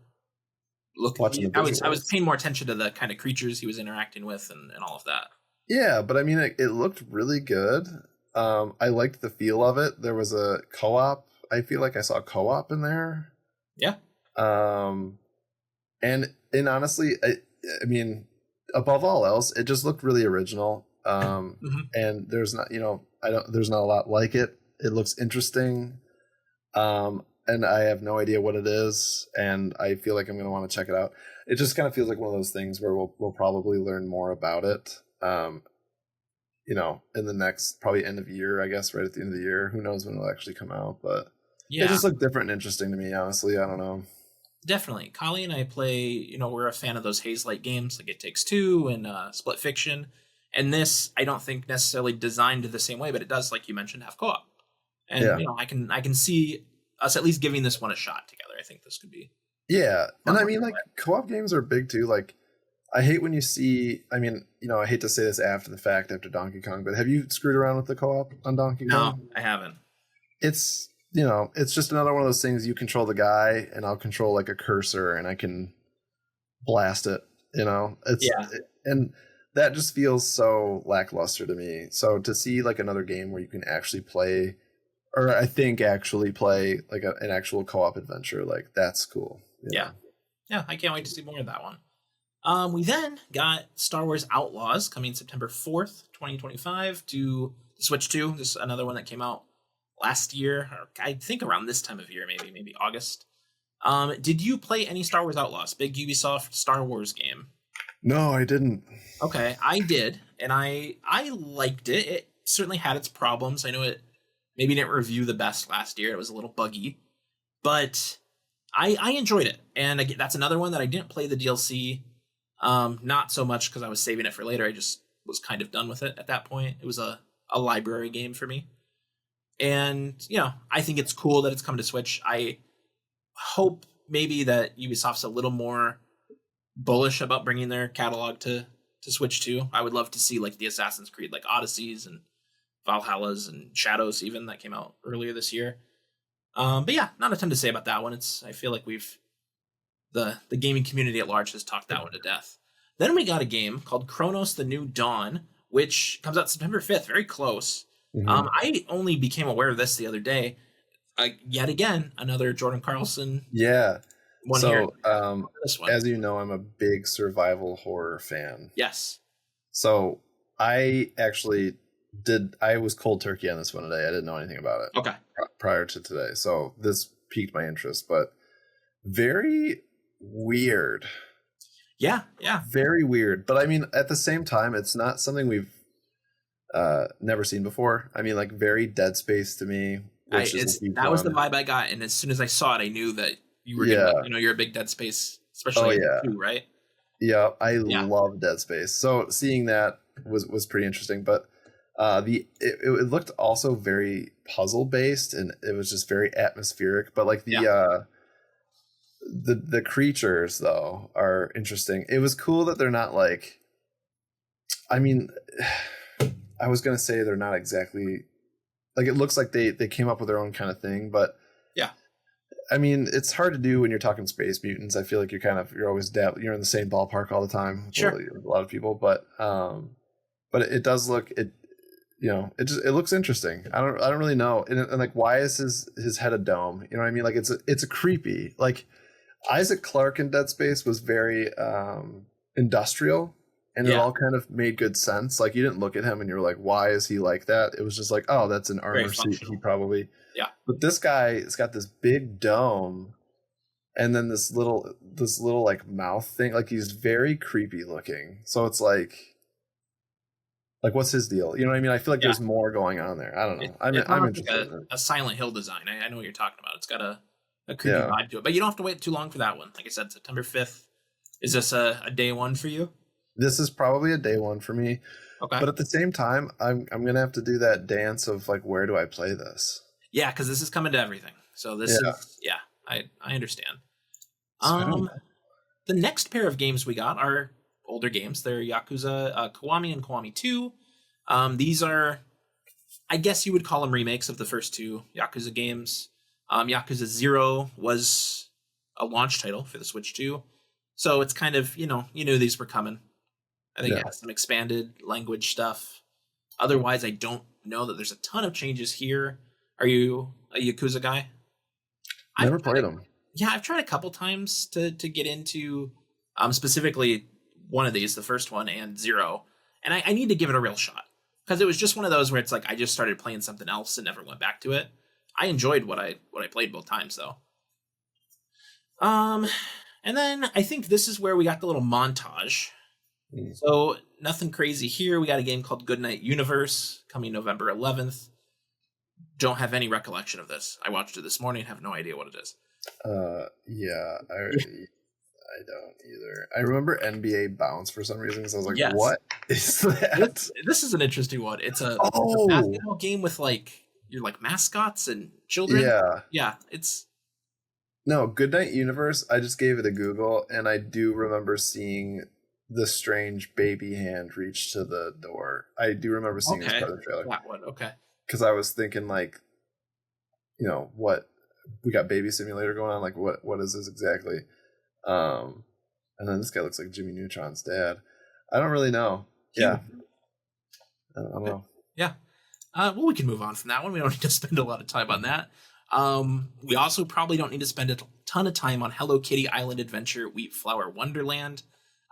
watching the I was paying more attention to the kind of creatures he was interacting with and all of that. Yeah, but I mean, it looked really good. I liked the feel of it. There was a co-op. I feel like I saw co-op in there. Yeah. And honestly, I mean, above all else, it just looked really original. And there's not, there's not a lot like it. It looks interesting. And I have no idea what it is, and I feel like I'm going to want to check it out. It just kind of feels like one of those things where we'll probably learn more about it. In the next probably end of year, I guess, right at the end of the year. Who knows when it'll actually come out, but it just looked different and interesting to me, honestly. I don't know. Definitely. Kali and I play, we're a fan of those Haze-like games like It Takes Two and Split Fiction. And this, I don't think necessarily designed the same way, but it does, like you mentioned, have co-op. And, I can see us at least giving this one a shot together. I think this could be. Yeah. And I mean, like, co-op games are big too. Like, I hate when you see, I mean, I hate to say this after the fact, after Donkey Kong, but have you screwed around with the co-op on Donkey Kong? No, I haven't. It's, it's just another one of those things. You control the guy and I'll control like a cursor and I can blast it, and that just feels so lackluster to me. So to see like another game where you can actually play, or I think actually play like an actual co-op adventure, like that's cool. Yeah. I can't wait to see more of that one. We then got Star Wars Outlaws coming September 4th, 2025 to Switch 2. This is another one that came out last year, or I think around this time of year, maybe August. Did you play any Star Wars Outlaws? Big Ubisoft Star Wars game. No, I didn't. Okay, I did, and I liked it. It certainly had its problems. I know it maybe didn't review the best last year. It was a little buggy, but I enjoyed it. And again, that's another one that I didn't play the DLC. Not so much because I was saving it for later. I just was kind of done with it at that point. It was a library game for me. And, I think it's cool that it's come to Switch. I hope maybe that Ubisoft's a little more bullish about bringing their catalog to Switch 2. I would love to see like the Assassin's Creed, like Odysseys and Valhallas and Shadows even that came out earlier this year. But yeah, not a ton to say about that one. I feel like the gaming community at large has talked that one to death. Then we got a game called Chronos: The New Dawn, which comes out September 5th, very close. Mm-hmm. I only became aware of this the other day. Yet again, another Jordan Carlson. Yeah. One so, here. This one. As you know, I'm a big survival horror fan. Yes. So I actually I was cold turkey on this one today. I didn't know anything about it. Okay. Prior to today. So this piqued my interest, but very weird. Yeah. Very weird. But I mean, at the same time, it's not something we've never seen before. I mean, like very Dead Space to me. That was the vibe I got, and as soon as I saw it, I knew that you were you're a big Dead Space, especially two, right? Yeah, I love Dead Space. So seeing that was pretty interesting. But it looked also very puzzle based, and it was just very atmospheric. But like the creatures though are interesting. It was cool that they're not like. I mean, I was gonna say they're not exactly. Like it looks like they came up with their own kind of thing, but I mean it's hard to do when you're talking space mutants. I feel like you're always you're in the same ballpark all the time. Sure, with a lot of people, but it does look it looks interesting. I don't really know, and like why is his head a dome? You know what I mean? Like it's a creepy. Like Isaac Clarke in Dead Space was very industrial. And it all kind of made good sense. Like you didn't look at him and you were like, why is he like that? It was just like, oh, that's an armor suit. He probably. Yeah. But this guy has got this big dome and then this little like mouth thing. Like he's very creepy looking. So it's like what's his deal? You know what I mean? I feel like there's more going on there. I don't know. I'm interested in it. A Silent Hill design. I know what you're talking about. It's got a creepy vibe to it. But you don't have to wait too long for that one. Like I said, September 5th. Is this a day one for you? This is probably a day one for me. Okay. But at the same time, I'm going to have to do that dance of like, where do I play this? Yeah, because this is coming to everything. So this is, I understand. The next pair of games we got are older games. They're Yakuza Kiwami and Kiwami 2. These are, I guess you would call them remakes of the first two Yakuza games. Yakuza 0 was a launch title for the Switch 2. So it's kind of, you knew these were coming. I think it has some expanded language stuff. Otherwise, I don't know that there's a ton of changes here. Are you a Yakuza guy? Never played them. Yeah, I've tried a couple times to get into specifically one of these, the first one and Zero, and I need to give it a real shot because it was just one of those where it's like I just started playing something else and never went back to it. I enjoyed what I played both times though. And then I think this is where we got the little montage. So nothing crazy here. We got a game called Goodnight Universe coming November 11th. Don't have any recollection of this. I watched it this morning. Have no idea what it is. Yeah, I don't either. I remember NBA Bounce for some reason because I was like, Yes. what is that? This is an interesting one. It's a basketball game with like you're like mascots and children. Yeah. It's no Goodnight Universe. I just gave it a Google, and I do remember seeing the strange baby hand reach to the door. I do remember seeing this part of the trailer. That one, okay. Because I was thinking like, what we got Baby Simulator going on. Like, what is this exactly? And then this guy looks like Jimmy Neutron's dad. I don't really know. Yeah. I don't know. Yeah. Well, we can move on from that one. We don't need to spend a lot of time on that. We also probably don't need to spend a ton of time on Hello Kitty Island Adventure Wheat Flower Wonderland.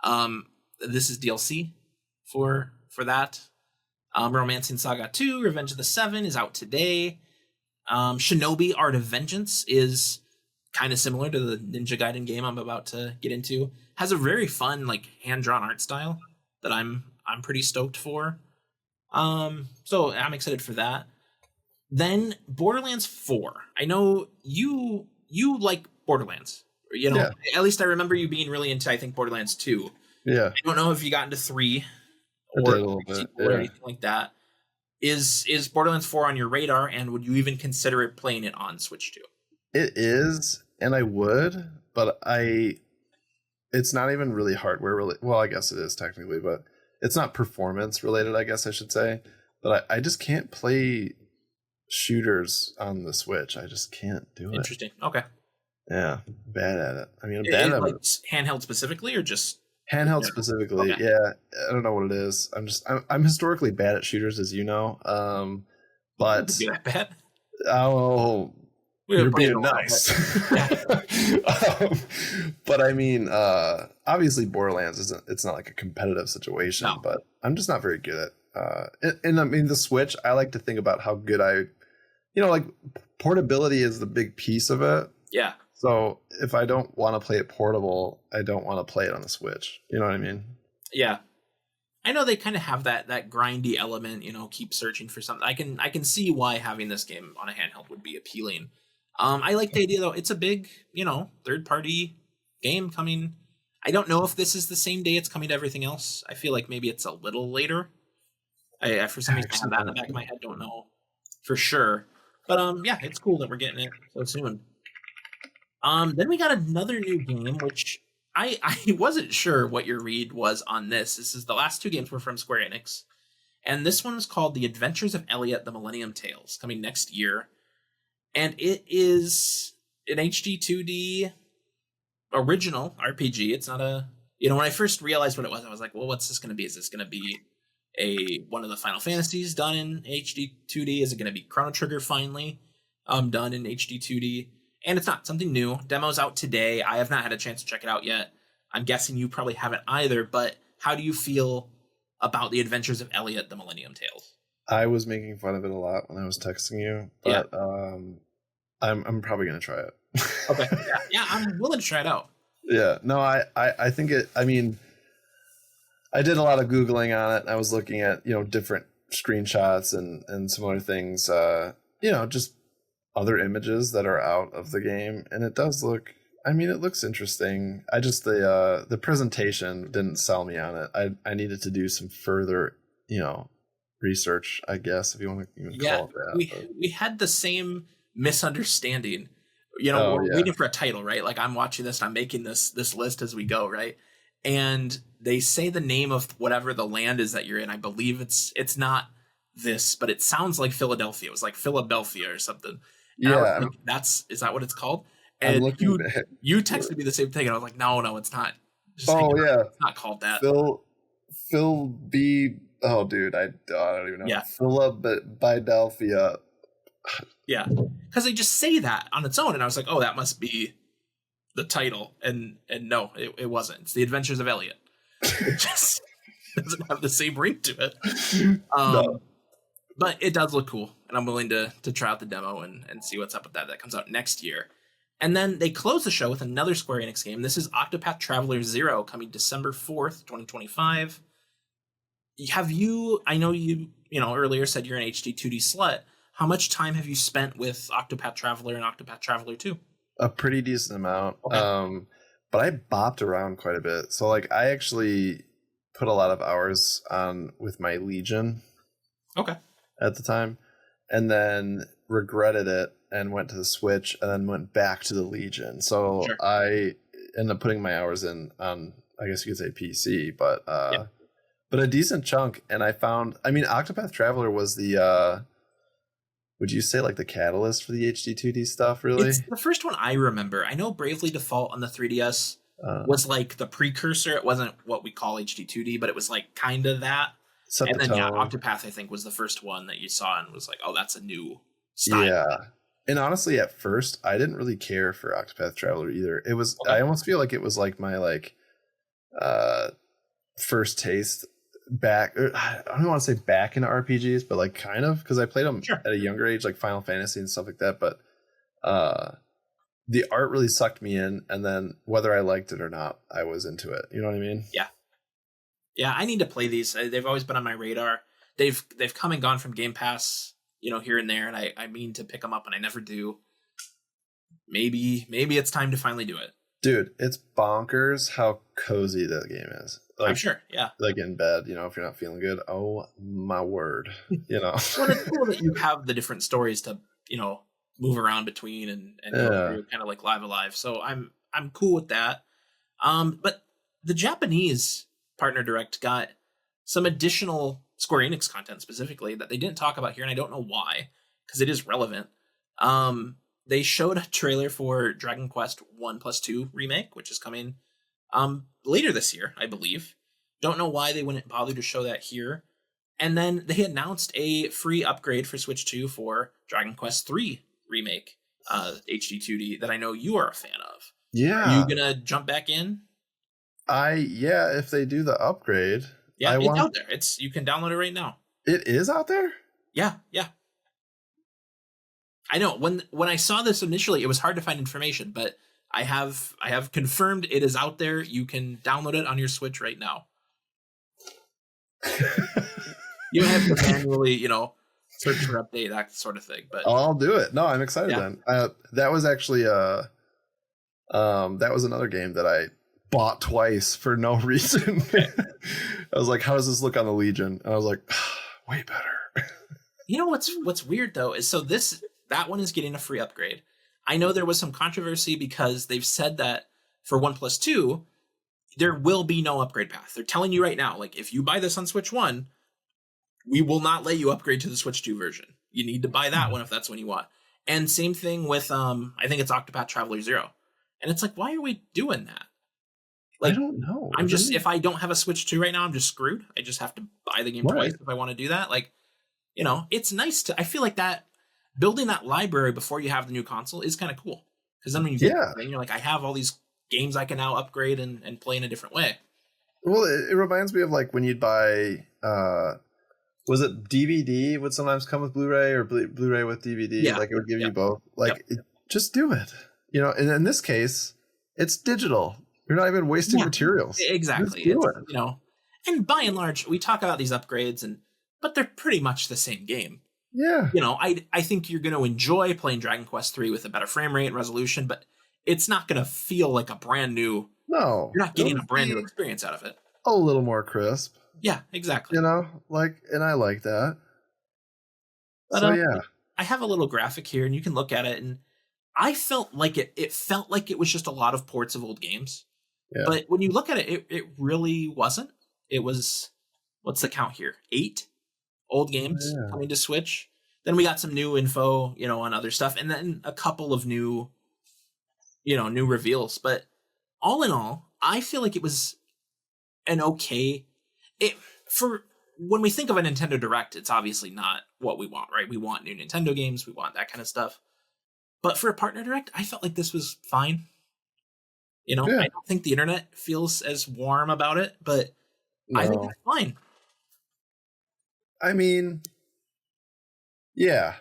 This is DLC for that. Romancing Saga 2, Revenge of the Seven is out today. Shinobi Art of Vengeance is kind of similar to the Ninja Gaiden game I'm about to get into. Has a very fun, like, hand-drawn art style that I'm pretty stoked for. So I'm excited for that. Then Borderlands 4. I know you like Borderlands. At least I remember you being really into, I think, Borderlands 2. Yeah. I don't know if you got into 3 or anything like that. Is Borderlands 4 on your radar, and would you even consider it playing it on Switch 2? It is, and I would, but it's not even really hardware related. Well, I guess it is technically, but it's not performance related, I guess I should say. But I just can't play shooters on the Switch. I just can't do it. Interesting. Okay. Yeah, bad at it. I mean, I'm bad at it. Handheld specifically, or just handheld specifically? Okay. Yeah, I don't know what it is. I'm historically bad at shooters, as you know. But you that bad? Oh, you're being nice. But I mean, obviously, Borderlands it's not like a competitive situation, but I'm just not very good at. And I mean, the Switch. I like to think about how good like portability is the big piece of it. Yeah. So if I don't want to play it portable, I don't want to play it on the Switch. You know what I mean? Yeah. I know they kind of have that grindy element, keep searching for something. I can see why having this game on a handheld would be appealing. I like the idea though. It's a big, third party game coming. I don't know if this is the same day it's coming to everything else. I feel like maybe it's a little later. I for some reason have that in the back of my head. Don't know for sure. But yeah, it's cool that we're getting it so soon. Then we got another new game, which I wasn't sure what your read was on this. This is the last two games were from Square Enix. And this one is called The Adventures of Elliot, The Millennium Tales, coming next year. And it is an HD 2D original RPG. It's not a... when I first realized what it was, I was like, well, what's this going to be? Is this going to be one of the Final Fantasies done in HD 2D? Is it going to be Chrono Trigger finally done in HD 2D? And it's not something new. Demo's out today. I have not had a chance to check it out yet. I'm guessing you probably haven't either, but how do you feel about The Adventures of Elliot, The Millennium Tales? I was making fun of it a lot when I was texting you, but I'm probably going to try it. Okay. Yeah, I'm willing to try it out. Yeah. No, I think I mean, I did a lot of Googling on it. I was looking at, different screenshots and some other things, just other images that are out of the game, and it does look, it looks interesting. I just the presentation didn't sell me on it. I needed to do some further research, I guess, if you want to even call it that. We had the same misunderstanding. We're waiting for a title, right? Like, I'm watching this and I'm making this list as we go, right? And they say the name of whatever the land is that you're in. I believe it's not this, but it sounds like Philadelphia. It was like Philadelphia or something. And is that what it's called? And you texted me the same thing, and I was like, no, it's not. It's not called that. Phil B. Oh, dude, I don't even know. Yeah. Philadelphia. Yeah, because they just say that on its own, and I was like, oh, that must be the title, and no, it wasn't. It's The Adventures of Elliot. It just doesn't have the same ring to it. No. But it does look cool, and I'm willing to try out the demo and see what's up with that. That comes out next year. And then they close the show with another Square Enix game. This is Octopath Traveler 0, coming December 4th, 2025. I know you earlier said you're an HD 2D slut. How much time have you spent with Octopath Traveler and Octopath Traveler 2? A pretty decent amount. Okay. But I bopped around quite a bit. So like I actually put a lot of hours on with my Legion. Okay. At the time, and then regretted it and went to the Switch and then went back to the Legion. So sure. I ended up putting my hours in on, I guess you could say PC, but a decent chunk. And I found, Octopath Traveler was the would you say like the catalyst for the HD 2D stuff, really? It's the first one I remember. I know Bravely Default on the 3DS was like the precursor. It wasn't what we call HD 2D, but it was like kind of that. And then Octopath, I think, was the first one that you saw and was like, oh, that's a new style. Yeah. And honestly, at first, I didn't really care for Octopath Traveler either. It was, I almost feel like it was like my first taste back. I don't want to say back into RPGs, but like kind of, because I played them at a younger age, like Final Fantasy and stuff like that. But the art really sucked me in, and then whether I liked it or not, I was into it. You know what I mean? Yeah. Yeah, I need to play these. They've always been on my radar. They've come and gone from Game Pass, here and there, and I mean to pick them up, and I never do. Maybe it's time to finally do it. Dude, it's bonkers how cozy that game is. Like, I'm sure, yeah. Like in bed, if you're not feeling good, oh my word, Well, it's cool that you have the different stories to, move around between and go through, kind of like Live Alive. So I'm cool with that. But the Japanese Partner Direct got some additional Square Enix content specifically that they didn't talk about here, and I don't know why, because it is relevant. They showed a trailer for Dragon Quest 1+2 remake, which is coming later this year, I believe. Don't know why they wouldn't bother to show that here. And then they announced a free upgrade for Switch 2 for Dragon Quest 3 remake, HD 2D, that I know you are a fan of. Yeah. Are you gonna jump back in? If they do the upgrade. Yeah, it's out there. You can download it right now. It is out there? Yeah. I know. When I saw this initially, it was hard to find information, but I have confirmed it is out there. You can download it on your Switch right now. You have to manually, search for update, that sort of thing. But I'll do it. No, I'm excited then. That was actually that was another game that I bought twice for no reason. I was like, how does this look on the Legion? And I was like, way better. What's weird though is that one is getting a free upgrade. I know there was some controversy because they've said that for 1+2 there will be no upgrade path. They're telling you right now, like, if you buy this on Switch 1, we will not let you upgrade to the Switch 2 version. You need to buy that one if that's what you want. And same thing with I think it's Octopath Traveler 0. And it's like, why are we doing that? Like, I don't know. If I don't have a Switch 2 right now, I'm just screwed. I just have to buy the game twice if I want to do that. Like, it's nice I feel like that building that library before you have the new console is kind of cool. Because then when you get it, you're like, I have all these games I can now upgrade and play in a different way. Well, it reminds me of like when you'd buy, was it DVD would sometimes come with Blu-ray or Blu-ray with DVD? Yeah. Like it would give you both. Like, just do it. And in this case, it's digital. You're not even wasting materials. Exactly. And by and large, we talk about these upgrades, but they're pretty much the same game. Yeah. I think you're going to enjoy playing Dragon Quest 3 with a better frame rate and resolution, but it's not going to feel like a brand new. No. You're not getting a brand new experience out of it. A little more crisp. Yeah, exactly. And I like that. But, I have a little graphic here, and you can look at it, and I felt like it felt like it was just a lot of ports of old games. Yeah. But when you look at it, it really wasn't. It was, what's the count here? 8 old games coming to Switch. Then we got some new info, on other stuff, and then a couple of new reveals. But all in all, I feel like it was an okay. for when we think of a Nintendo Direct, it's obviously not what we want, right? We want new Nintendo games, we want that kind of stuff. But for a partner Direct, I felt like this was fine. I don't think the internet feels as warm about it, but I think it's fine. I mean, yeah.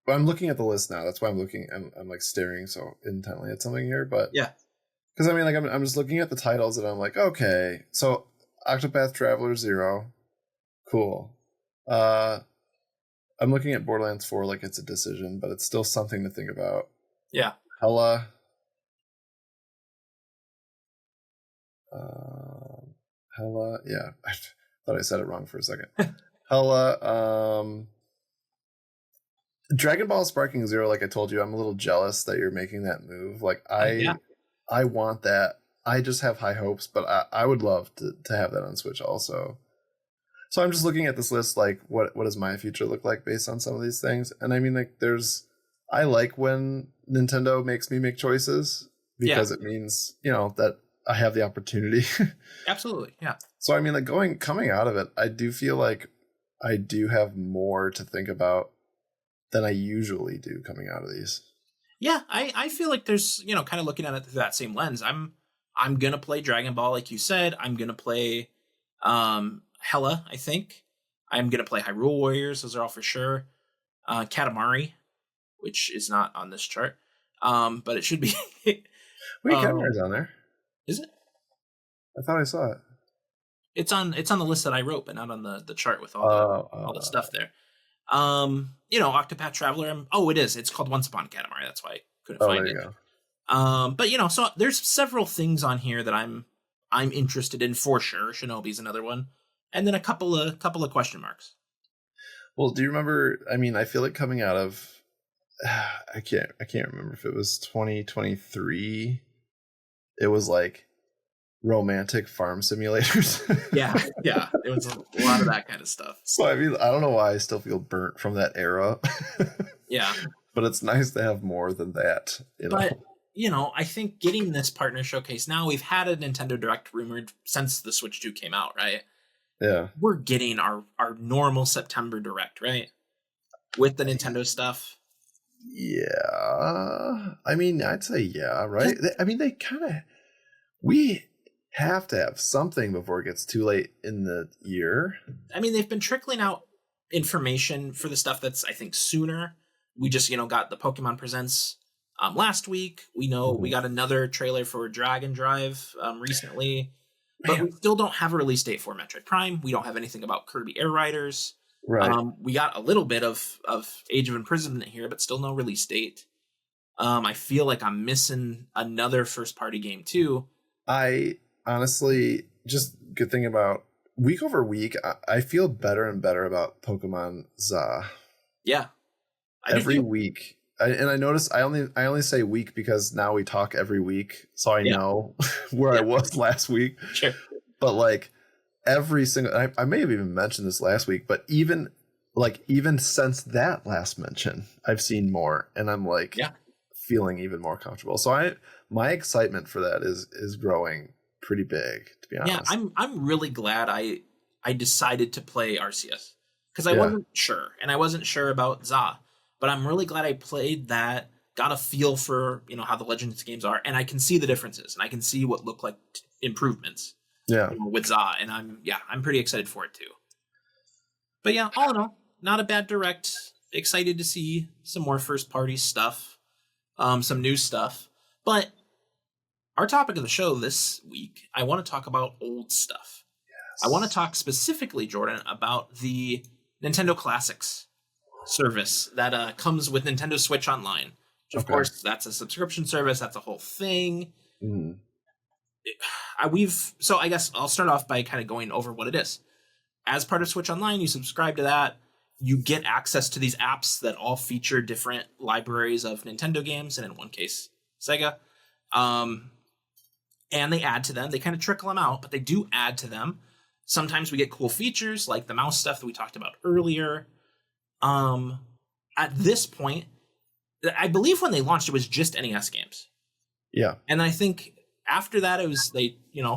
But I'm looking at the list now. That's why I'm like staring so intently at something here. But yeah, because I mean, like I'm just looking at the titles and I'm like, okay, so Octopath Traveler 0, cool. I'm looking at Borderlands 4 like it's a decision, but it's still something to think about. Yeah. Hella. Yeah. I thought I said it wrong for a second. Hella. Dragon Ball Sparking Zero, like I told you, I'm a little jealous that you're making that move. Like I want that. I just have high hopes, but I would love to have that on Switch also. So I'm just looking at this list, like what does my future look like based on some of these things? And I mean, like I like when Nintendo makes me make choices because it means, that I have the opportunity. Absolutely. Yeah. So I mean, like coming out of it, I do feel like I do have more to think about than I usually do coming out of these. Yeah, I feel like there's, kind of looking at it through that same lens. I'm gonna play Dragon Ball, like you said. I'm gonna play Hella, I think. I'm gonna play Hyrule Warriors, those are all for sure. Katamari, which is not on this chart. But it should be. Wait, Katamari's on there. Is it? I thought I saw it. It's on the list that I wrote, but not on the chart with all the stuff there. Octopath Traveler. It is. It's called Once Upon a Katamari. That's why I couldn't find it. But so there's several things on here that I'm interested in for sure. Shinobi's another one, and then a couple of question marks. Well, do you remember? I mean, I feel like coming out of, I can't remember if it was 2023. It was like romantic farm simulators. yeah, it was a lot of that kind of stuff. So I mean, I don't know why I still feel burnt from that era. Yeah, but it's nice to have more than that. But I think getting this partner showcase now, we've had a Nintendo Direct rumored since the Switch 2 came out, right? Yeah, we're getting our normal September Direct, right? With the Nintendo stuff. Yeah, I mean, I'd say yeah, right? I mean, we have to have something before it gets too late in the year. I mean, they've been trickling out information for the stuff that's, I think, sooner. We just, got the Pokemon Presents last week. We know we got another trailer for Dragon Drive recently. But we still don't have a release date for Metroid Prime. We don't have anything about Kirby Air Riders. Right. We got a little bit of Age of Imprisonment here, but still no release date. I feel like I'm missing another first-party game, too. I honestly, just good thing about week over week, I feel better and better about Pokemon ZA. Yeah. Every week. I notice I only say week because now we talk every week, so I know where I was last week. Sure. But like every single, I may have even mentioned this last week, but even since that last mention, I've seen more, and I'm like feeling even more comfortable. So my excitement for that is growing pretty big, to be honest. Yeah, I'm really glad I decided to play Arceus because I wasn't sure, and I wasn't sure about ZA. But I'm really glad I played that, got a feel for, how the Legends games are, and I can see the differences, and I can see what look like improvements with ZA, and I'm pretty excited for it too. But yeah, all in all, not a bad Direct. Excited to see some more first-party stuff, some new stuff. But our topic of the show this week, I want to talk about old stuff. Yes. I want to talk specifically, Jordan, about the Nintendo Classics service that comes with Nintendo Switch Online. Of course, that's a subscription service. That's a whole thing. I guess I'll start off by kind of going over what it is. As part of Switch Online, you subscribe to that. You get access to these apps that all feature different libraries of Nintendo games, and in one case, Sega. And they add to them. They kind of trickle them out, but they do add to them. Sometimes we get cool features like the mouse stuff that we talked about earlier. At this point, I believe when they launched, it was just NES games. Yeah. And I think after that, they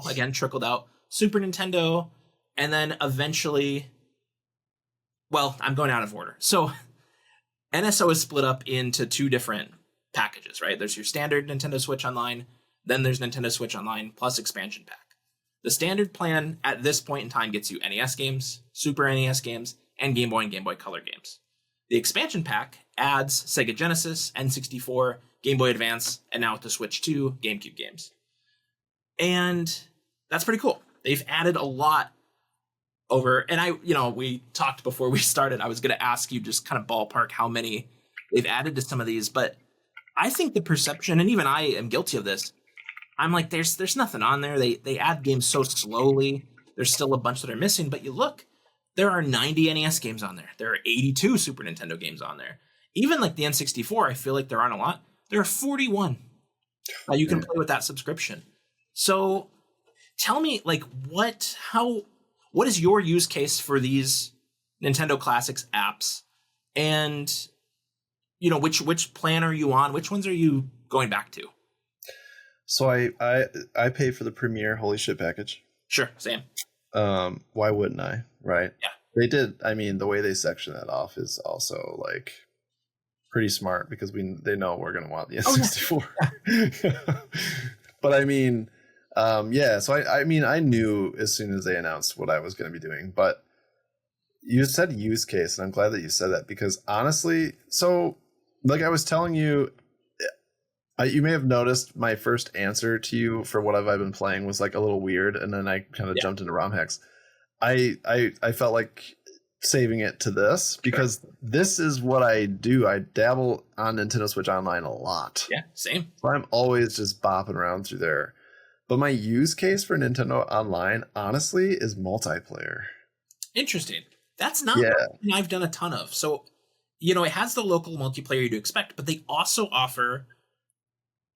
again, trickled out Super Nintendo, and then eventually, well, I'm going out of order. So NSO is split up into two different packages, right? There's your standard Nintendo Switch Online, then there's Nintendo Switch Online plus expansion pack. The standard plan at this point in time gets you NES games, Super NES games, and Game Boy and Game Boy Color games. The expansion pack adds Sega Genesis, N64, Game Boy Advance, and now with the Switch 2, GameCube games. And that's pretty cool. They've added a lot over, and we talked before we started, I was going to ask you just kind of ballpark how many they've added to some of these, but I think the perception, and even I am guilty of this, I'm like, there's nothing on there. They add games so slowly. There's still a bunch that are missing, but you look, there are 90 NES games on there. There are 82 Super Nintendo games on there. Even like the N64, I feel like there aren't a lot. There are 41 you can play with that subscription. So tell me, like, what is your use case for these Nintendo Classics apps? And, which plan are you on? Which ones are you going back to? So I pay for the Premier Holy Shit package. Sure, same. Why wouldn't I? Right? Yeah. They did. I mean, the way they section that off is also like pretty smart because they know we're going to want the N64. But I mean, yeah. So I mean, I knew as soon as they announced what I was going to be doing. But you said use case, and I'm glad that you said that because honestly, so like I was telling you. You may have noticed my first answer to you for what I've been playing was like a little weird, and then I kind of jumped into ROM hacks. I felt like saving it to this because this is what I do. I dabble on Nintendo Switch Online a lot. Yeah, same. So I'm always just bopping around through there. But my use case for Nintendo Online, honestly, is multiplayer. Interesting. That's not something I've done a ton of. So, it has the local multiplayer you'd expect, but they also offer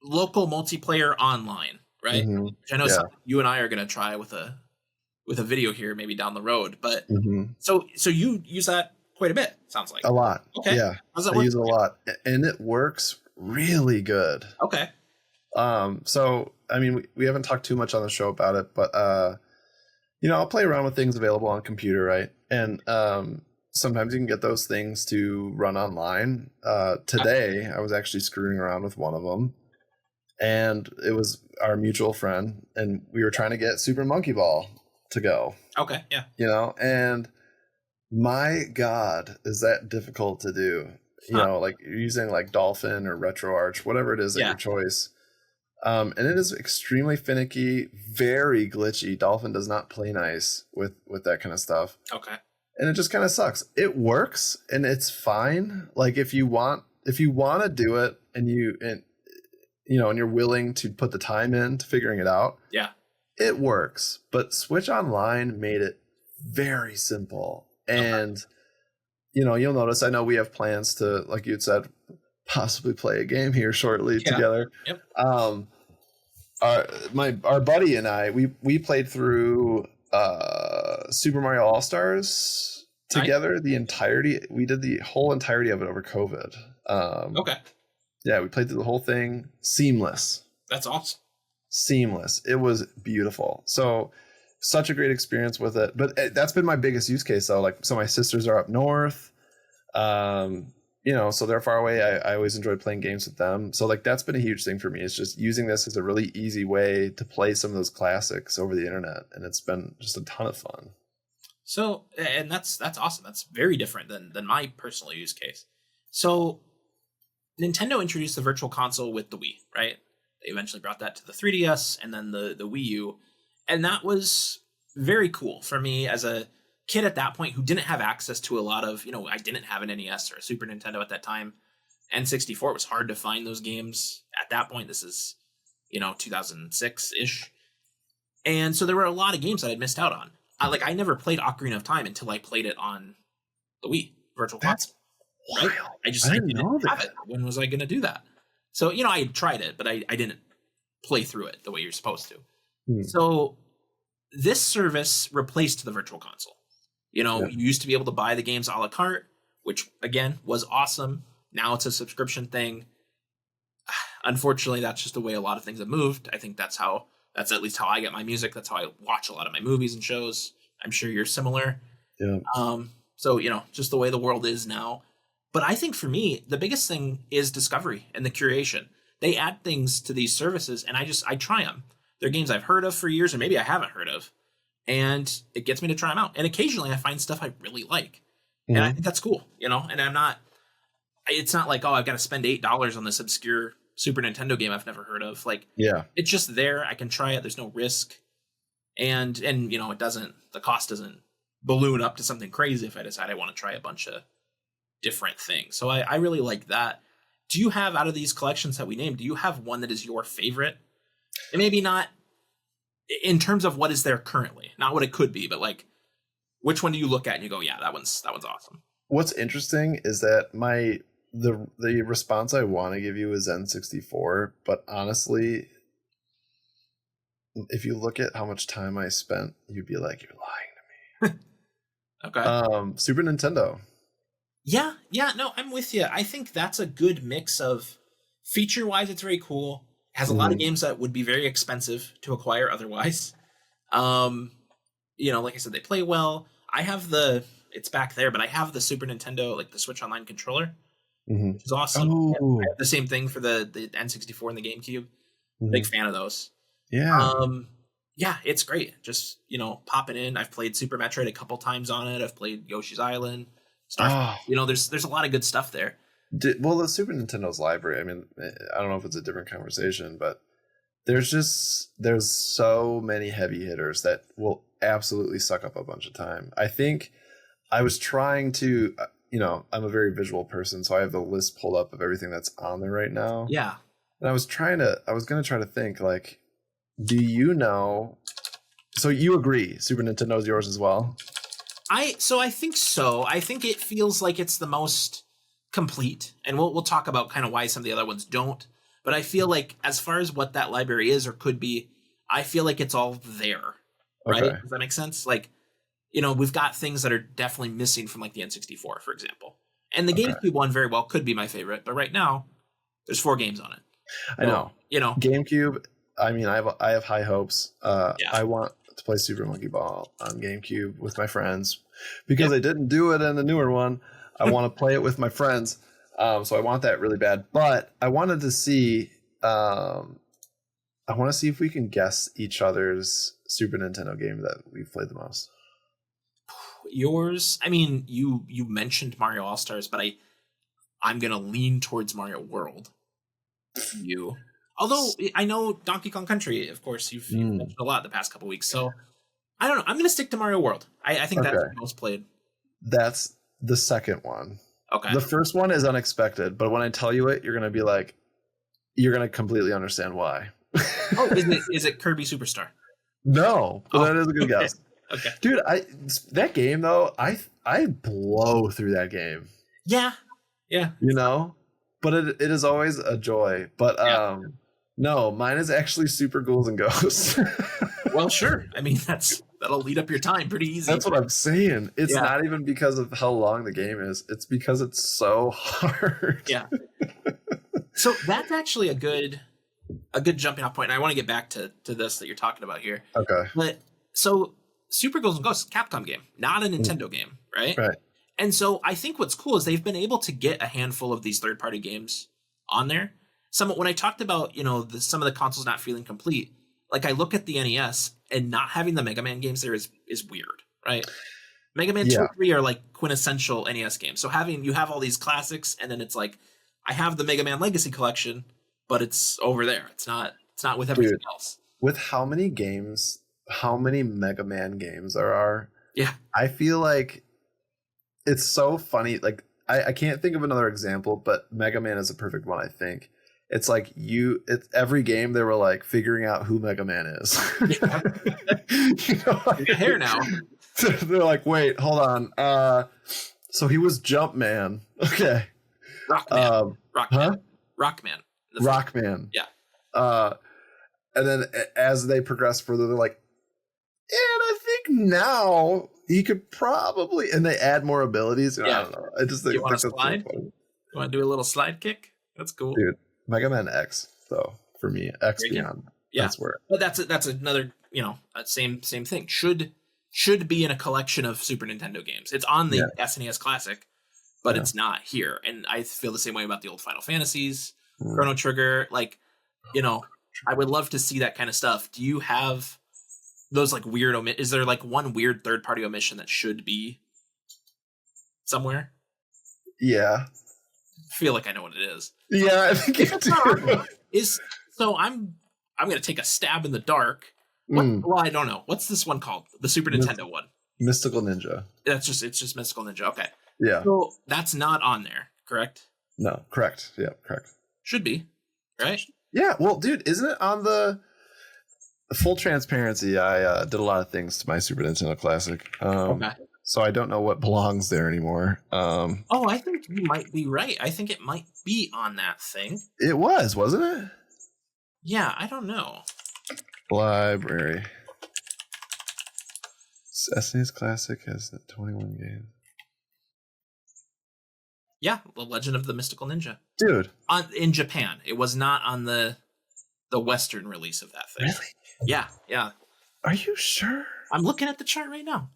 local multiplayer online, right? Mm-hmm. Which I know you and I are going to try with a video here, maybe down the road. But so you use that quite a bit. Sounds like a lot. Okay, yeah, how's that I work? use it a lot, and it works really good. Okay. So I mean, we haven't talked too much on the show about it, but I'll play around with things available on computer, right? And sometimes you can get those things to run online. Today, I was actually screwing around with one of them. And it was our mutual friend, and we were trying to get Super Monkey Ball to go. Okay, yeah. And my God, is that difficult to do? Like you're using like Dolphin or RetroArch, whatever it is at your choice. And it is extremely finicky, very glitchy. Dolphin does not play nice with that kind of stuff. Okay. And it just kind of sucks. It works and it's fine. Like if you want to do it and you're willing to put the time in to figuring it out. Yeah. It works. But Switch Online made it very simple. And, you'll notice, I know we have plans to, like you had said, possibly play a game here shortly together. Yep. Our buddy and I, we played through Super Mario All-Stars together. Right. We did the whole entirety of it over COVID. Okay. Yeah, we played through the whole thing. Seamless. That's awesome. Seamless. It was beautiful. So such a great experience with it. But that's been my biggest use case though. Like, so my sisters are up north. So they're far away. I always enjoy playing games with them. So like that's been a huge thing for me. It's just using this as a really easy way to play some of those classics over the internet. And it's been just a ton of fun. So, and that's awesome. That's very different than my personal use case. So Nintendo introduced the Virtual Console with the Wii, right? They eventually brought that to the 3DS and then the Wii U. And that was very cool for me as a kid at that point who didn't have access to a lot of, I didn't have an NES or a Super Nintendo at that time. N64, it was hard to find those games at that point. This is, 2006-ish. And so there were a lot of games that I'd missed out on. I never played Ocarina of Time until I played it on the Wii Virtual Console. Right? I didn't know have it. When was I going to do that? So, I tried it, but I didn't play through it the way you're supposed to. So this service replaced the Virtual Console. You used to be able to buy the games a la carte, which again was awesome. Now it's a subscription thing. Unfortunately, that's just the way a lot of things have moved. I think that's at least how I get my music. That's how I watch a lot of my movies and shows. I'm sure you're similar. Yeah. So, just the way the world is now. But I think for me, the biggest thing is discovery and the curation. They add things to these services, and I try them. They're games I've heard of for years, or maybe I haven't heard of, and it gets me to try them out. And occasionally, I find stuff I really like, and I think that's cool, And I'm not. It's not like, oh, I've got to spend $8 on this obscure Super Nintendo game I've never heard of. Like, yeah, it's just there. I can try it. There's no risk, and it doesn't. The cost doesn't balloon up to something crazy if I decide I want to try a bunch of different things. So I really like that. Do you have, out of these collections that we named, do you have one that is your favorite? And maybe not in terms of what is there currently, not what it could be, but like, which one do you look at and you go, yeah, that one's awesome. What's interesting is that the response I want to give you is N64, but honestly, if you look at how much time I spent, you'd be like, you're lying to me. Okay. Super Nintendo. Yeah, no, I'm with you. I think that's a good mix of feature-wise, it's very cool. It has a lot of games that would be very expensive to acquire otherwise. Like I said, they play well. I have it's back there, but I have the Super Nintendo, like the Switch Online controller, which is awesome. I have the same thing for the N64 and the GameCube. Big fan of those. Yeah. Yeah, it's great. Just, pop it in. I've played Super Metroid a couple times on it. I've played Yoshi's Island. There's a lot of good stuff there. The Super Nintendo's library, I mean, I don't know if it's a different conversation, but there's so many heavy hitters that will absolutely suck up a bunch of time. I think I was trying to, I'm a very visual person, so I have the list pulled up of everything that's on there right now. Yeah. And I was going to try to think, like, do you know, so you agree Super Nintendo's yours as well? I think so. I think it feels like it's the most complete, and we'll talk about kind of why some of the other ones don't. But I feel like as far as what that library is or could be, I feel like it's all there, right? Okay. Does that make sense? Like, we've got things that are definitely missing from like the N64, for example, and the GameCube one very well could be my favorite. But right now, there's 4 games on it. I know. GameCube. I mean, I have high hopes. I want to play Super Monkey Ball on GameCube with my friends because I didn't do it in the newer one. I want to play it with my friends, so I want that really bad. But I wanted to see, if we can guess each other's Super Nintendo game that we've played the most. Yours, I mean, you mentioned Mario All Stars, but I'm gonna lean towards Mario World. Although I know Donkey Kong Country, of course, you've mentioned a lot the past couple weeks. So I don't know. I'm going to stick to Mario World. I think that's the most played. That's the second one. Okay. The first one is unexpected, but when I tell you it, you're going to be like, you're going to completely understand why. Oh, is it Kirby Superstar? No, but that is a good guess. Okay. Dude, that game though, I blow through that game. Yeah. But it is always a joy. But no, mine is actually Super Ghouls and Ghosts. Well, sure. I mean, that'll lead up your time pretty easy. That's what I'm saying. It's not even because of how long the game is. It's because it's so hard. Yeah. So that's actually a good jumping off point. And I want to get back to this that you're talking about here. Okay. But so Super Ghouls and Ghosts, Capcom game, not a Nintendo game, right? Right. And so I think what's cool is they've been able to get a handful of these third-party games on there. When I talked about, some of the consoles not feeling complete, like I look at the NES and not having the Mega Man games there is weird, right? Mega Man 2 and 3 are like quintessential NES games. So you have all these classics, and then it's like, I have the Mega Man Legacy Collection, but it's over there. It's not with everything else. With how many Mega Man games there are, I feel like it's so funny. Like I can't think of another example, but Mega Man is a perfect one, I think. It's like it's every game they were like figuring out who Mega Man is. Yeah. Hair now. They're like, wait, hold on. So he was Jumpman. Okay. Rockman. Rockman. Rockman. Yeah. And then as they progress further, they're like, and I think now he could probably, and they add more abilities. I don't know. I just think you want to that's slide? So funny. You want to do a little slide kick? That's cool, dude. Mega Man X, though, for me, X Beyond. Yeah, that's where. But that's another, same thing. Should should be in a collection of Super Nintendo games. It's on the SNES Classic, but it's not here. And I feel the same way about the old Final Fantasies, Chrono Trigger. Like, you know, I would love to see that kind of stuff. Do you have those like weird is there like one weird third-party omission that should be somewhere? Yeah. I feel like I know what it is. Yeah, I think you do. So I'm gonna take a stab in the dark. Well, I don't know. What's this one called? The Super Nintendo one. Mystical Ninja. It's just Mystical Ninja. Okay. Yeah. So that's not on there, correct? No, correct. Yeah, correct. Should be, right? Yeah. Well, dude, isn't it on the full transparency? I did a lot of things to my Super Nintendo Classic. Okay. So I don't know what belongs there anymore. I think you might be right. I think it might be on that thing. It was, wasn't it? Yeah, I don't know. Library. SNES Classic has 21 games. Yeah, The Legend of the Mystical Ninja. Dude. In Japan. It was not on the Western release of that thing. Really? Yeah. Are you sure? I'm looking at the chart right now.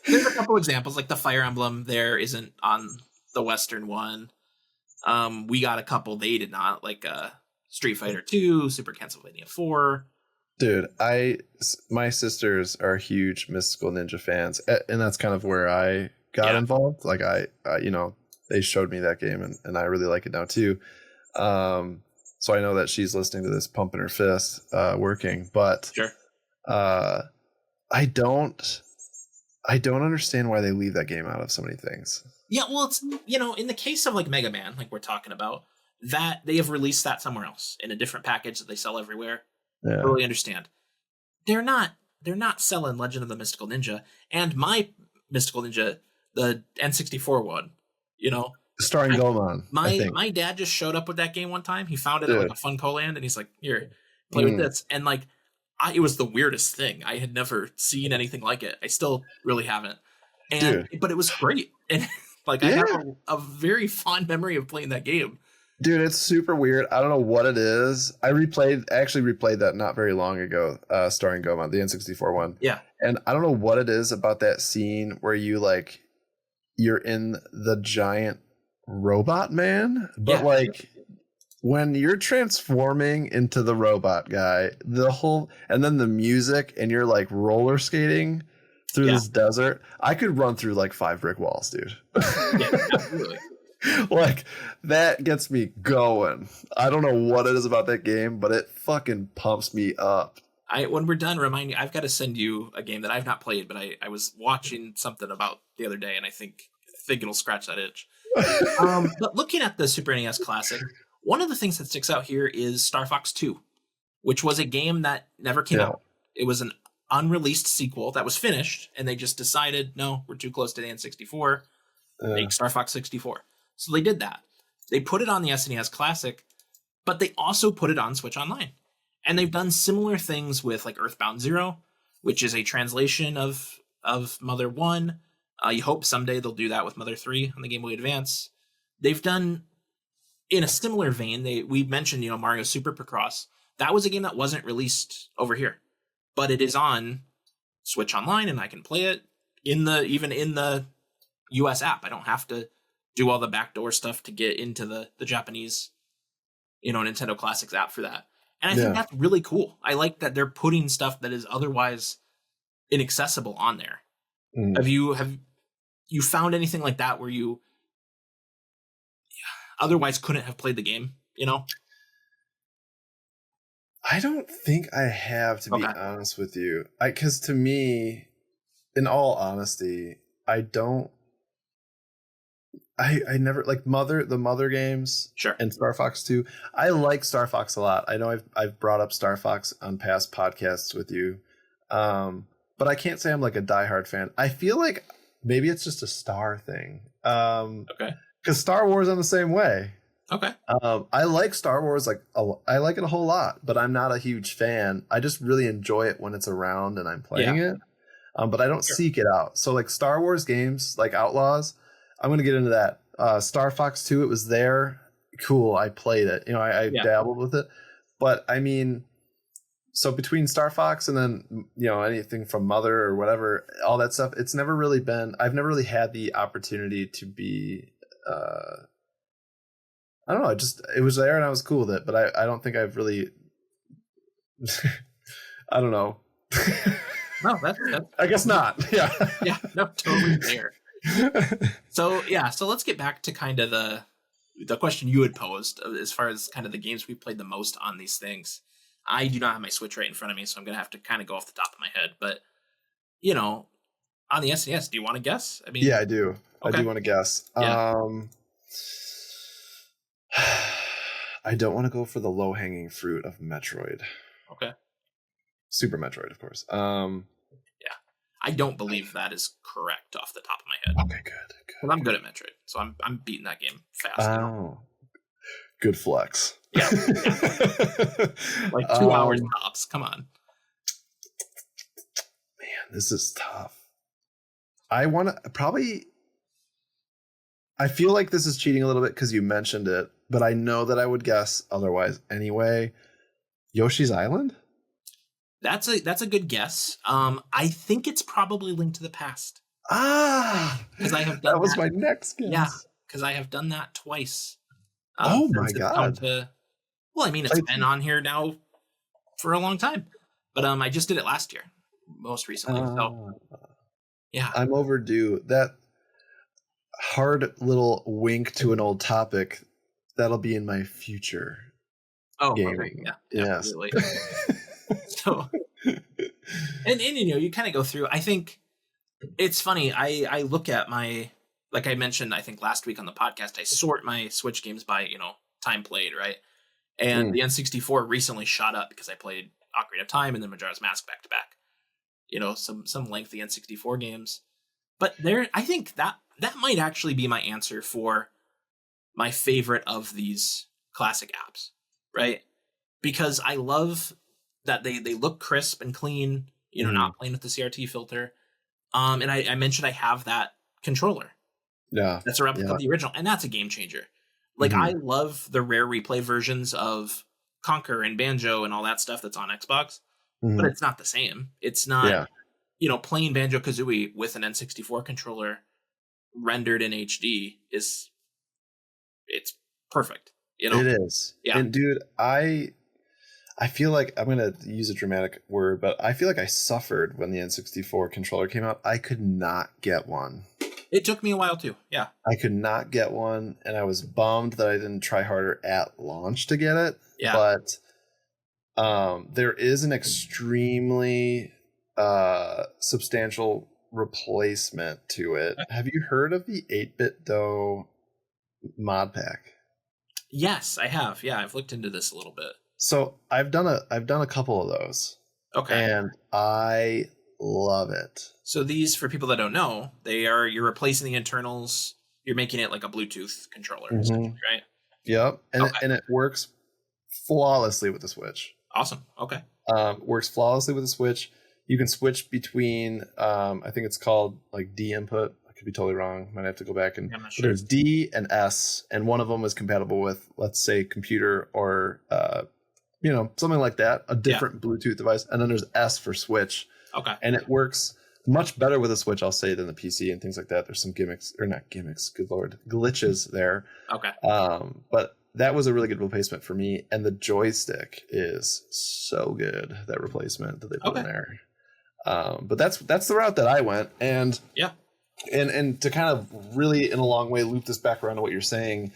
There's a couple examples, like the Fire Emblem there isn't on the Western one. We got a couple they did not, like Street Fighter 2, Super Castlevania 4. Dude, my sisters are huge Mystical Ninja fans, and that's kind of where I got involved. Like I they showed me that game, and I really like it now too. So I know that she's listening to this pumping her fist, working, but sure. I don't understand why they leave that game out of so many things. Yeah, well, it's, in the case of like Mega Man, like we're talking about, that they have released that somewhere else in a different package that they sell everywhere. Yeah. I totally understand. They're not selling Legend of the Mystical Ninja and my Mystical Ninja, the N64 one, starring Goemon. My dad just showed up with that game one time. He found it at like a Funko Land, and he's like, "Here, play with this." And like, it was the weirdest thing. I had never seen anything like it. I still really haven't. But it was great, and like I have a very fond memory of playing that game. Dude, it's super weird. I don't know what it is. I actually replayed that not very long ago, starring Goemon, the N64 one. Yeah. And I don't know what it is about that scene where you're in the giant robot man, but like when you're transforming into the robot guy, and then the music, and you're like roller skating through this desert, I could run through like 5 brick walls, dude. Yeah, absolutely. Like that gets me going. I don't know what it is about that game, but it fucking pumps me up. When we're done, remind me, I've got to send you a game that I've not played, but I was watching something about the other day, and I think it'll scratch that itch. But looking at the Super NES Classic, one of the things that sticks out here is Star Fox 2, which was a game that never came out. It was an unreleased sequel that was finished, and they just decided, no, we're too close to the N64, make Star Fox 64. So they did that. They put it on the SNES Classic, but they also put it on Switch Online. And they've done similar things with like Earthbound Zero, which is a translation of Mother 1. You hope someday they'll do that with Mother 3 on the Game Boy Advance. They've done, in a similar vein, we mentioned, Mario Supercross. That was a game that wasn't released over here, but it is on Switch Online, and I can play it even in the US app. I don't have to do all the backdoor stuff to get into the Japanese, Nintendo Classics app for that. And I think that's really cool. I like that they're putting stuff that is otherwise inaccessible on there. Have you found anything like that where you otherwise couldn't have played the game, I don't think I have, to be honest with you. Because to me, in all honesty, I never like the Mother games, and Star Fox 2. I like Star Fox a lot. I know I've brought up Star Fox on past podcasts with you, but I can't say I'm like a diehard fan. I feel like maybe it's just a Star thing. Because Star Wars, I'm the same way. Okay. I like Star Wars, I like it a whole lot, but I'm not a huge fan. I just really enjoy it when it's around and I'm playing it. But I don't seek it out. So like Star Wars games, like Outlaws, I'm going to get into that. Star Fox 2, it was there. Cool. I played it. I dabbled with it. But I mean, so between Star Fox and then, anything from Mother or whatever, all that stuff, I've never really had the opportunity to be, I don't know. It was there and I was cool with it, but I don't think I've really, I don't know. No, that's I guess not. Yeah. Yeah, no, totally fair. So let's get back to kind of the question you had posed as far as kind of the games we played the most on these things. I do not have my Switch right in front of me, so I'm going to have to kind of go off the top of my head. But, on the SNES, do you want to guess? I mean, yeah, I do. Okay. I do want to guess. Yeah. I don't want to go for the low-hanging fruit of Metroid. Okay. Super Metroid, of course. I don't believe that is correct off the top of my head. Okay, good. But I'm good at Metroid, so I'm beating that game fast. Oh, good flex. Yeah. Like 2 hours tops. Come on. Man, this is tough. I want to probably. I feel like this is cheating a little bit because you mentioned it, but I know that I would guess otherwise anyway. Yoshi's Island? That's a good guess. I think it's probably Link to the Past. Because I have done that was my next guess. Yeah, because I have done that twice. Oh my god! It's been on here now for a long time, but I just did it last year, most recently. So yeah, I'm overdue. That hard little wink to an old topic that'll be in my future. Oh, gaming. Perfect. Yeah, yes. So, and you kind of go through. I think it's funny. I look at my, like I mentioned, I think last week on the podcast, I sort my Switch games by time played, right? And the N64 recently shot up because I played Ocarina of Time and then Majora's Mask back to back. Some lengthy N64 games, but I think that might actually be my answer for my favorite of these classic apps, right? Because I love that they look crisp and clean, not playing with the CRT filter. And I mentioned I have that controller. Yeah. That's a replica of the original, and that's a game changer. Like, I love the rare replay versions of Conquer and Banjo and all that stuff that's on Xbox, but it's not the same. It's not, playing Banjo-Kazooie with an N64 controller rendered in HD it's perfect. It is. Yeah. And dude, I feel like I'm going to use a dramatic word, but I feel like I suffered when the N64 controller came out. I could not get one. It took me a while too. Yeah. I could not get one, and I was bummed that I didn't try harder at launch to get it. Yeah. But there is an extremely substantial replacement to it. Have you heard of the 8-Bit Do mod pack? Yes, I have. Yeah, I've looked into this a little bit. So I've done a couple of those. Okay. And I love it. So these, for people that don't know, you're replacing the internals. You're making it like a Bluetooth controller, right? Yep. And it works flawlessly with the Switch. Awesome. Okay. Works flawlessly with the Switch. You can switch between, I think it's called like D input. I could be totally wrong. Might have to go back and. I'm not sure. There's D and S, and one of them is compatible with, let's say, computer or something like that, a different Bluetooth device. And then there's S for Switch. Okay. And it works much better with a Switch, I'll say, than the PC and things like that. There's some good lord, glitches there. Okay. But that was a really good replacement for me. And the joystick is so good, that replacement that they put in there. But that's the route that I went. And and to kind of really, in a long way, loop this back around to what you're saying,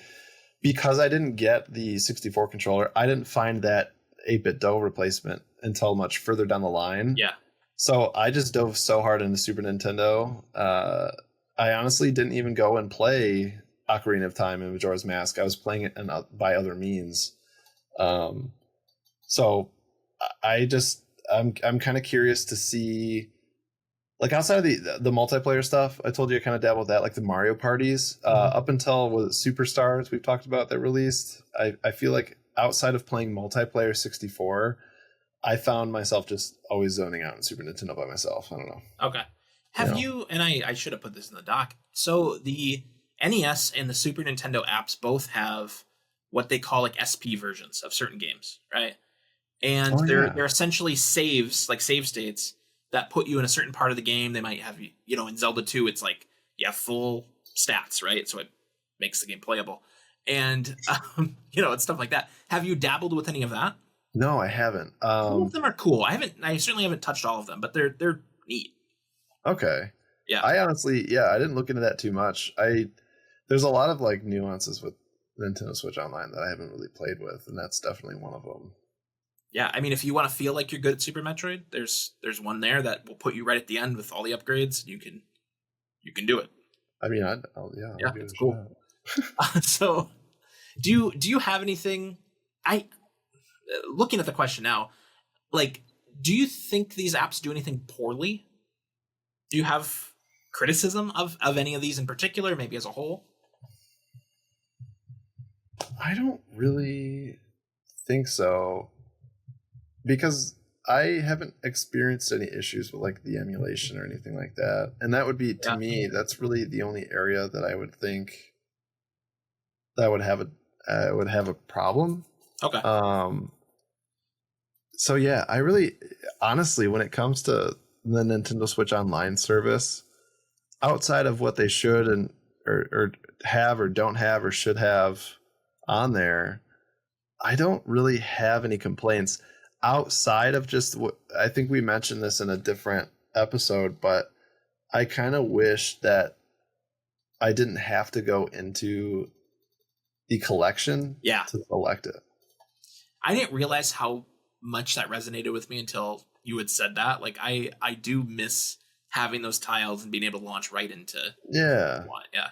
because I didn't get the 64 controller, I didn't find that 8-Bit Do replacement until much further down the line. Yeah. So I just dove so hard into Super Nintendo. I honestly didn't even go and play Ocarina of Time and Majora's Mask. I was playing it by other means. So I'm kind of curious to see, like, outside of the multiplayer stuff. I told you I kind of dabble with that, like the Mario parties. Up until Superstars we've talked about that released. I feel like outside of playing multiplayer 64, I found myself just always zoning out in Super Nintendo by myself. I don't know. Okay. Have you, and I should have put this in the doc. So the NES and the Super Nintendo apps both have what they call like SP versions of certain games, right? and Oh, yeah. they're essentially saves, like save states that put you in a certain part of the game. They might have you know, in Zelda 2, it's like you have full stats, right? So it makes the game playable, and you know, it's stuff like that. Have you dabbled with any of that? No, I haven't. Some of them are cool. I certainly haven't touched all of them, but they're neat. Okay. Yeah. I honestly, I didn't look into that too much. There's a lot of like nuances with Nintendo Switch Online that I haven't really played with, and that's definitely one of them. Yeah, I mean, if you want to feel like you're good at Super Metroid, there's one there that will put you right at the end with all the upgrades. You can do it. I mean, I'll give it's it a cool. shot. So, do you have anything? Looking at the question now, like, do you think these apps do anything poorly? Do you have criticism of any of these in particular, maybe as a whole? I don't really think so, because I haven't experienced any issues with like the emulation or anything like that. And that would be, to me, that's really the only area that I would think that would have a problem. Okay. So yeah, I really, honestly, when it comes to the Nintendo Switch Online service, outside of what they should and or have or don't have or should have on there, I don't really have any complaints outside of just what I think we mentioned this in a different episode, but I kind of wish that I didn't have to go into the collection to select it. I didn't realize how much that resonated with me until you had said that. Like, I do miss having those tiles and being able to launch right into one. Yeah.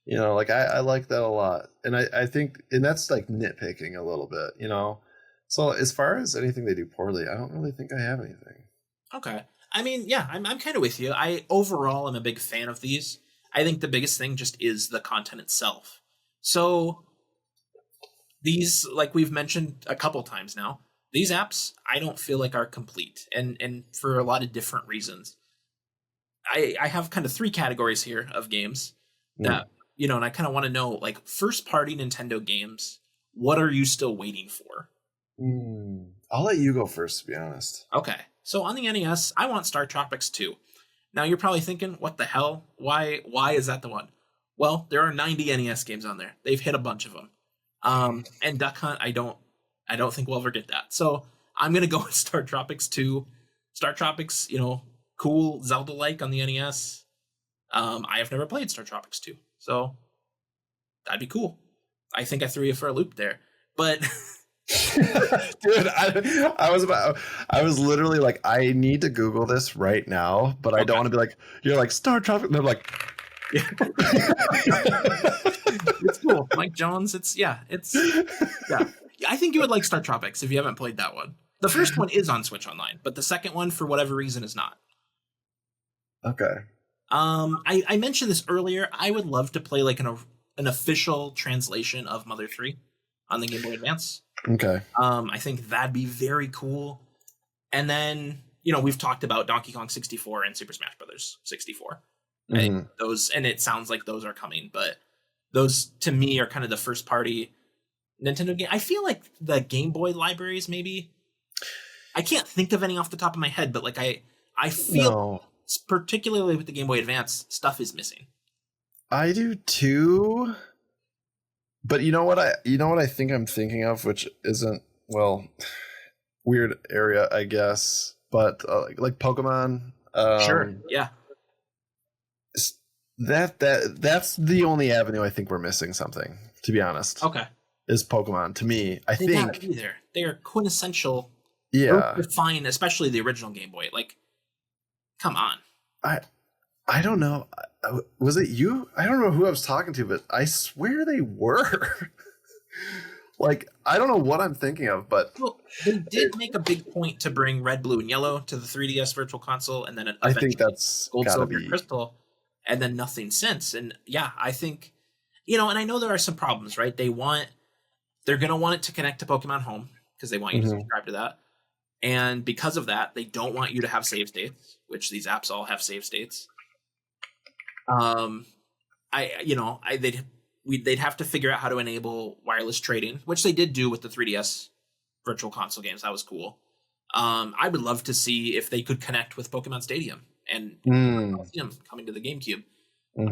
You know, like I like that a lot. And I think, and that's like nitpicking a little bit, you know. So as far as anything they do poorly, I don't really think I have anything. Okay. I mean, yeah, I'm kind of with you. I overall am a big fan of these. I think the biggest thing just is the content itself. So these, like we've mentioned a couple times now, these apps I don't feel like are complete, and for a lot of different reasons. I have kind of three categories here of games that, you know, and I kind of want to know, like, first party Nintendo games, what are you still waiting for? I'll let you go first, to be honest. Okay. So on the NES, I want Star Tropics 2. Now you're probably thinking, what the hell? Why is that the one? Well, there are 90 NES games on there. They've hit a bunch of them. And Duck Hunt, I don't think we'll ever get that. So I'm going to go with Star Tropics 2. Star Tropics, you know, cool Zelda-like on the NES. I have never played Star Tropics 2. So that'd be cool. I think I threw you for a loop there. But dude, I was literally like, I need to Google this right now, but I don't want to be like, you're like Star Tropics, and I'm like, it's cool. Mike Jones, yeah. I think you would like Star Tropics if you haven't played that one. The first one is on Switch Online, but the second one, for whatever reason, is not. Okay. I mentioned this earlier. I would love to play like an official translation of Mother 3 on the Game Boy Advance. Okay. I think that'd be very cool. And then, you know, we've talked about Donkey Kong 64 and Super Smash Brothers 64. Mm-hmm. Those, and it sounds like those are coming, but those to me are kind of the first party Nintendo game. I feel like the Game Boy libraries, maybe. I can't think of any off the top of my head, but like I feel particularly with the Game Boy Advance, stuff is missing. I do too. But you know what I think I'm thinking of, which isn't, well, weird area, I guess, but like Pokemon. Sure. Yeah. That's the only avenue I think we're missing something, to be honest. Okay. Is Pokemon, to me. I think gotta be there. They are quintessential. Yeah. Fine, especially the original Game Boy. Like, come on. I don't know. Was it you? I don't know who I was talking to, but I swear they were. Like, I don't know what I'm thinking of, but they did make a big point to bring Red, Blue, and Yellow to the 3DS Virtual Console, and then I think that's Gold, Silver, Crystal, and then nothing since. And yeah, I think, you know, and I know there are some problems, right? They're gonna want it to connect to Pokemon Home because they want you to subscribe to that, and because of that, they don't want you to have save states, which these apps all have save states. They'd have to figure out how to enable wireless trading, which they did do with the 3DS virtual console games. That was cool. I would love to see if they could connect with Pokemon Stadium and Coliseum coming to the GameCube.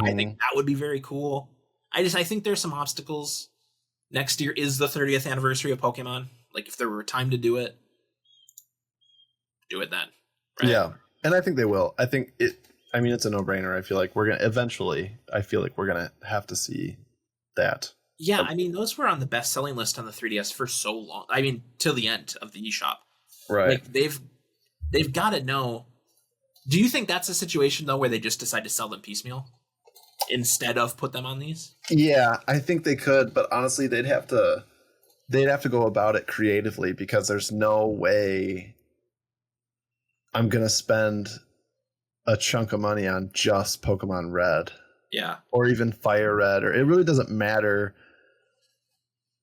I think that would be very cool. I think there's some obstacles. Next year is the 30th anniversary of Pokemon. Like, if there were time to do it then. Right? Yeah, and I think they will. I think it's a no-brainer. I feel like we're gonna have to see that. Yeah, I mean, those were on the best-selling list on the 3DS for so long. I mean, till the end of the eShop. Right. Like, they've got to know. Do you think that's a situation, though, where they just decide to sell them piecemeal instead of put them on these? Yeah, I think they could, but honestly, they'd have to go about it creatively, because there's no way I'm going to spend a chunk of money on just Pokemon Red. Yeah. Or even Fire Red, or it really doesn't matter.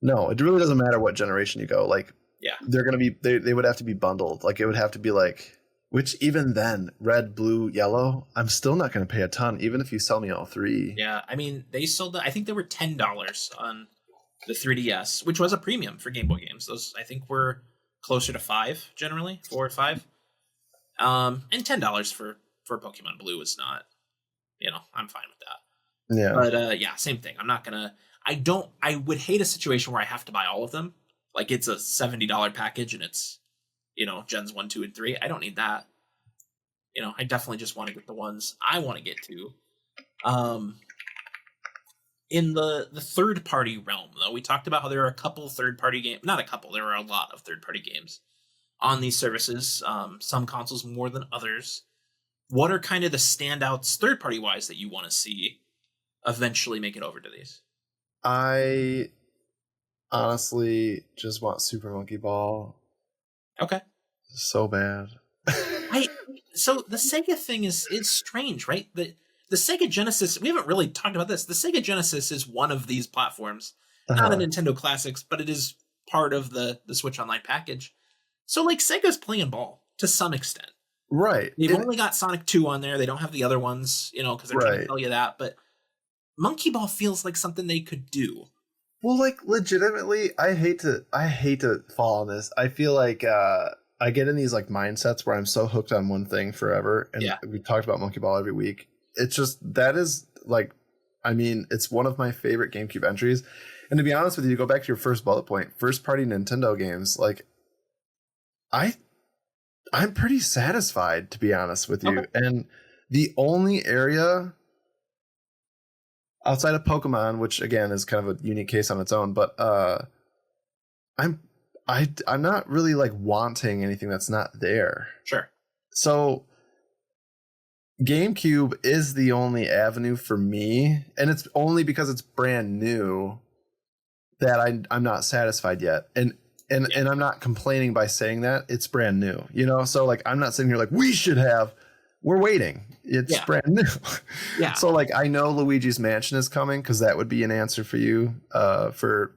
No, it really doesn't matter what generation you go. Like, yeah, they're going to be, they would have to be bundled. Like, it would have to be like, which even then, red, blue, yellow, I'm still not going to pay a ton, even if you sell me all three. Yeah, I mean, they sold, I think they were $10 on the 3DS, which was a premium for Game Boy games. Those, I think, were closer to $5, generally, 4 or 5. And $10 for Pokemon Blue is not, I'm fine with that. Yeah. But yeah, same thing. I'm not gonna. I would hate a situation where I have to buy all of them. Like, it's a $70 package and it's, gens 1, 2, and 3. I don't need that. I definitely just want to get the ones I want to get to. In the third party realm, though, we talked about how there are a couple third party games. Not a couple. There are a lot of third party games on these services. Some consoles more than others. What are kind of the standouts third party wise that you want to see eventually make it over to these? I honestly just want Super Monkey Ball. Okay. So bad. So the Sega thing is strange, right? The Sega Genesis, we haven't really talked about this. The Sega Genesis is one of these platforms. Not a Nintendo Classics, but it is part of the Switch Online package. So, like, Sega's playing ball to some extent. Right. They've only got Sonic 2 on there. They don't have the other ones, because they're trying to tell you that. But Monkey Ball feels like something they could do. Well, like, legitimately, I hate to fall on this. I feel like I get in these like mindsets where I'm so hooked on one thing forever. And we talked about Monkey Ball every week. It's just, that is like, I mean, it's one of my favorite GameCube entries. And to be honest with you, go back to your first bullet point, first party Nintendo games. Like, I'm pretty satisfied, to be honest with you. Okay. And the only area outside of Pokemon, which again is kind of a unique case on its own, but I'm not really like wanting anything that's not there. Sure. So GameCube is the only avenue for me, and it's only because it's brand new that I'm not satisfied yet. And I'm not complaining by saying that. It's brand new, so like, I'm not sitting here like, we're waiting. It's brand new. Yeah. So like, I know Luigi's Mansion is coming, because that would be an answer for you if we're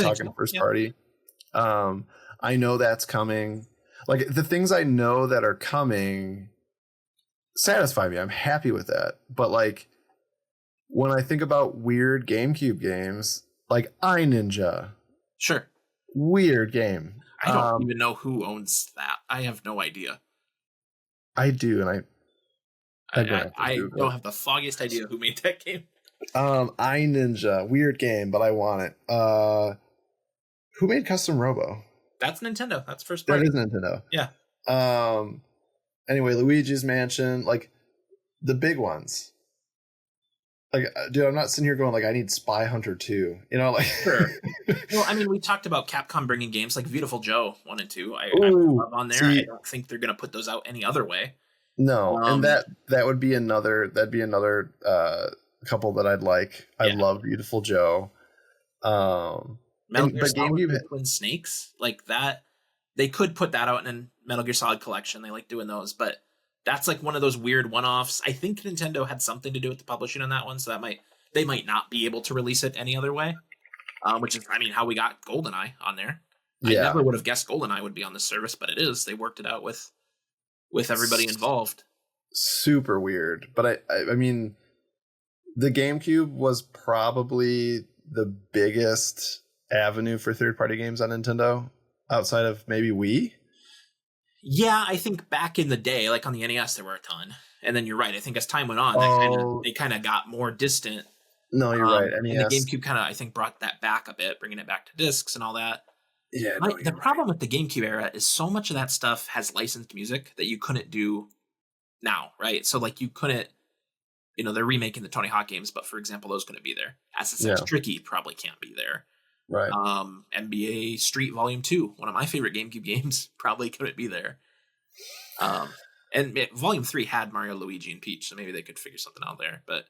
talking first party. I know that's coming. Like, the things I know that are coming satisfy me. I'm happy with that. But like, when I think about weird GameCube games, like iNinja. Sure. Weird game. I don't even know who owns that. I have no idea. I do, and I don't have the foggiest idea who made that game. iNinja, weird game, but I want it. Who made Custom Robo? That's Nintendo. That's first party. That is Nintendo. Yeah. Anyway, Luigi's Mansion, like the big ones. Like, dude, I'm not sitting here going like, I need Spy Hunter 2. Like. Sure. Well, I mean, we talked about Capcom bringing games like Beautiful Joe 1 and 2. I love on there. I don't think they're going to put those out any other way. No, and that would be another. That'd be another couple that I'd like. I love Beautiful Joe. Metal Gear Solid Twin Snakes, like that, they could put that out in a Metal Gear Solid collection. They like doing those, but that's like one of those weird one-offs. I think Nintendo had something to do with the publishing on that one, so they might not be able to release it any other way. Which is, I mean, how we got GoldenEye on there. Yeah. I never would have guessed GoldenEye would be on the service, but it is. They worked it out with everybody involved. Super weird, but I mean, the GameCube was probably the biggest avenue for third-party games on Nintendo. outside of maybe Wii. Yeah, I think back in the day, like on the NES, there were a ton. And then you're right. I think as time went on, they kind of got more distant. No, you're right. And the GameCube kind of, I think, brought that back a bit, bringing it back to discs and all that. Yeah, The problem with the GameCube era is so much of that stuff has licensed music that you couldn't do now, right? So like you couldn't, they're remaking the Tony Hawk games, but for example, those couldn't be there. SSX Tricky probably can't be there. Right. NBA Street Volume 2, one of my favorite GameCube games, probably couldn't be there. And Volume 3 had Mario, Luigi, and Peach, so maybe they could figure something out there. But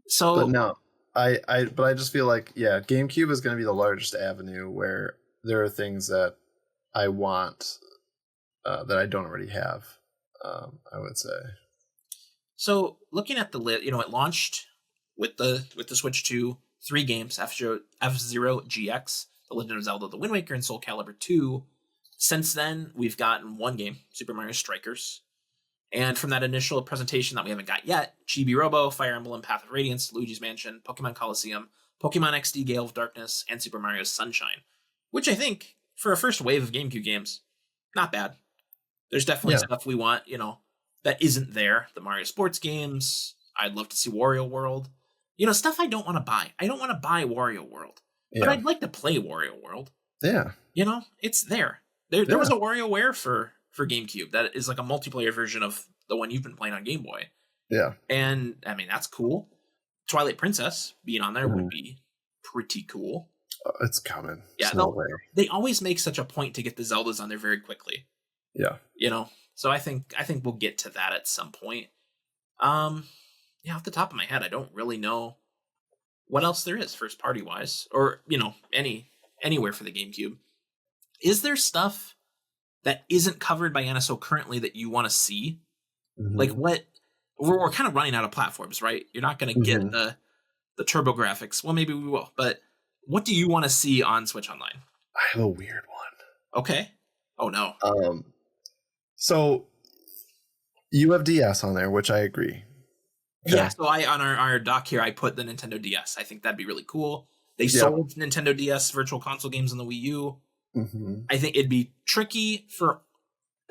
so but no, I just feel like GameCube is going to be the largest avenue where there are things that I want that I don't already have. I would say. So looking at the list, it launched with the Switch 2, 3 games: F-Zero GX, The Legend of Zelda: The Wind Waker, and Soul Calibur 2. Since then, we've gotten one game, Super Mario Strikers. And from that initial presentation that we haven't got yet, Chibi Robo, Fire Emblem Path of Radiance, Luigi's Mansion, Pokemon Coliseum, Pokemon XD Gale of Darkness, and Super Mario Sunshine. Which I think, for a first wave of GameCube games, not bad. There's definitely stuff we want, that isn't there. The Mario Sports games. I'd love to see Wario World. Stuff I don't want to buy. I don't want to buy Wario World. But I'd like to play Wario World. Yeah. It's there. There was a WarioWare for GameCube that is like a multiplayer version of the one you've been playing on Game Boy. Yeah. And, I mean, that's cool. Twilight Princess being on there would be pretty cool. It's coming. Yeah, they always make such a point to get the Zeldas on there very quickly. Yeah. So I think we'll get to that at some point. Off the top of my head, I don't really know what else there is first party wise, or anywhere for the GameCube. Is there stuff that isn't covered by NSO currently that you want to see? Mm-hmm. Like what? We're kind of running out of platforms, right? You're not going to get the TurboGrafx. Well, maybe we will, but what do you want to see on Switch Online? I have a weird one. Okay. Oh no. So you have DS on there, which I agree. Okay. Yeah. So on our doc here, I put the Nintendo DS. I think that'd be really cool. They sold Nintendo DS Virtual Console games on the Wii U. Mm-hmm. I think it'd be tricky for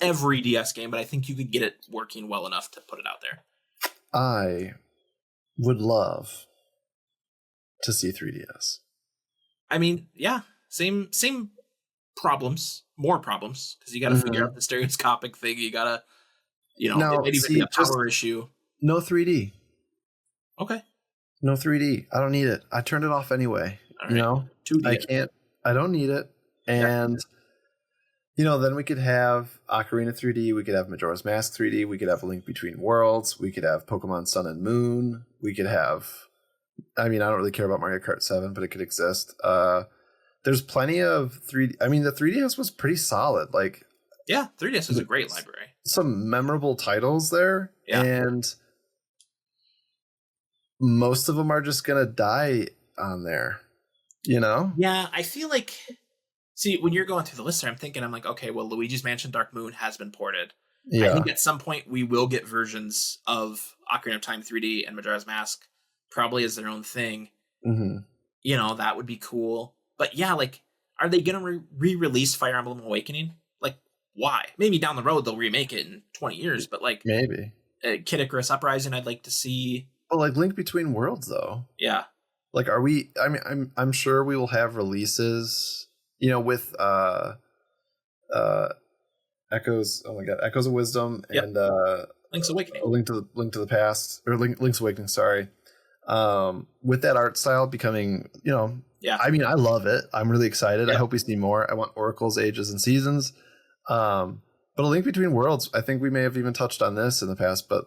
every DS game, but I think you could get it working well enough to put it out there. I would love to see 3DS. I mean, yeah, same problems, more problems, because you got to figure out the stereoscopic thing. You got to, maybe be a power issue. No 3D. Okay. No 3D. I don't need it. I turned it off anyway. Right. 2D. I can't. I don't need it. And, then we could have Ocarina 3D. We could have Majora's Mask 3D. We could have A Link Between Worlds. We could have Pokemon Sun and Moon. We could have, I don't really care about Mario Kart 7, but it could exist. There's plenty of 3D. I mean, the 3DS was pretty solid. 3DS is a great library. Some memorable titles there. Yeah. And most of them are just going to die on there, Yeah, I feel like... See, when you're going through the list there, I'm like, okay, well, Luigi's Mansion Dark Moon has been ported. Yeah. I think at some point we will get versions of Ocarina of Time 3D and Majora's Mask, probably as their own thing. Mm-hmm. That would be cool. But yeah, are they going to re-release Fire Emblem Awakening? Why? Maybe down the road they'll remake it in 20 years, but maybe. Kid Icarus Uprising I'd like to see. Well, Link Between Worlds, though. Yeah. Are we... I'm sure we will have releases... with Echoes. Oh my God, Echoes of Wisdom and Link's Awakening. Link to the Past, or Link's Awakening. Sorry. With that art style becoming, I love it. I'm really excited. I hope we see more. I want Oracle's Ages and Seasons. But A Link Between Worlds, I think we may have even touched on this in the past. But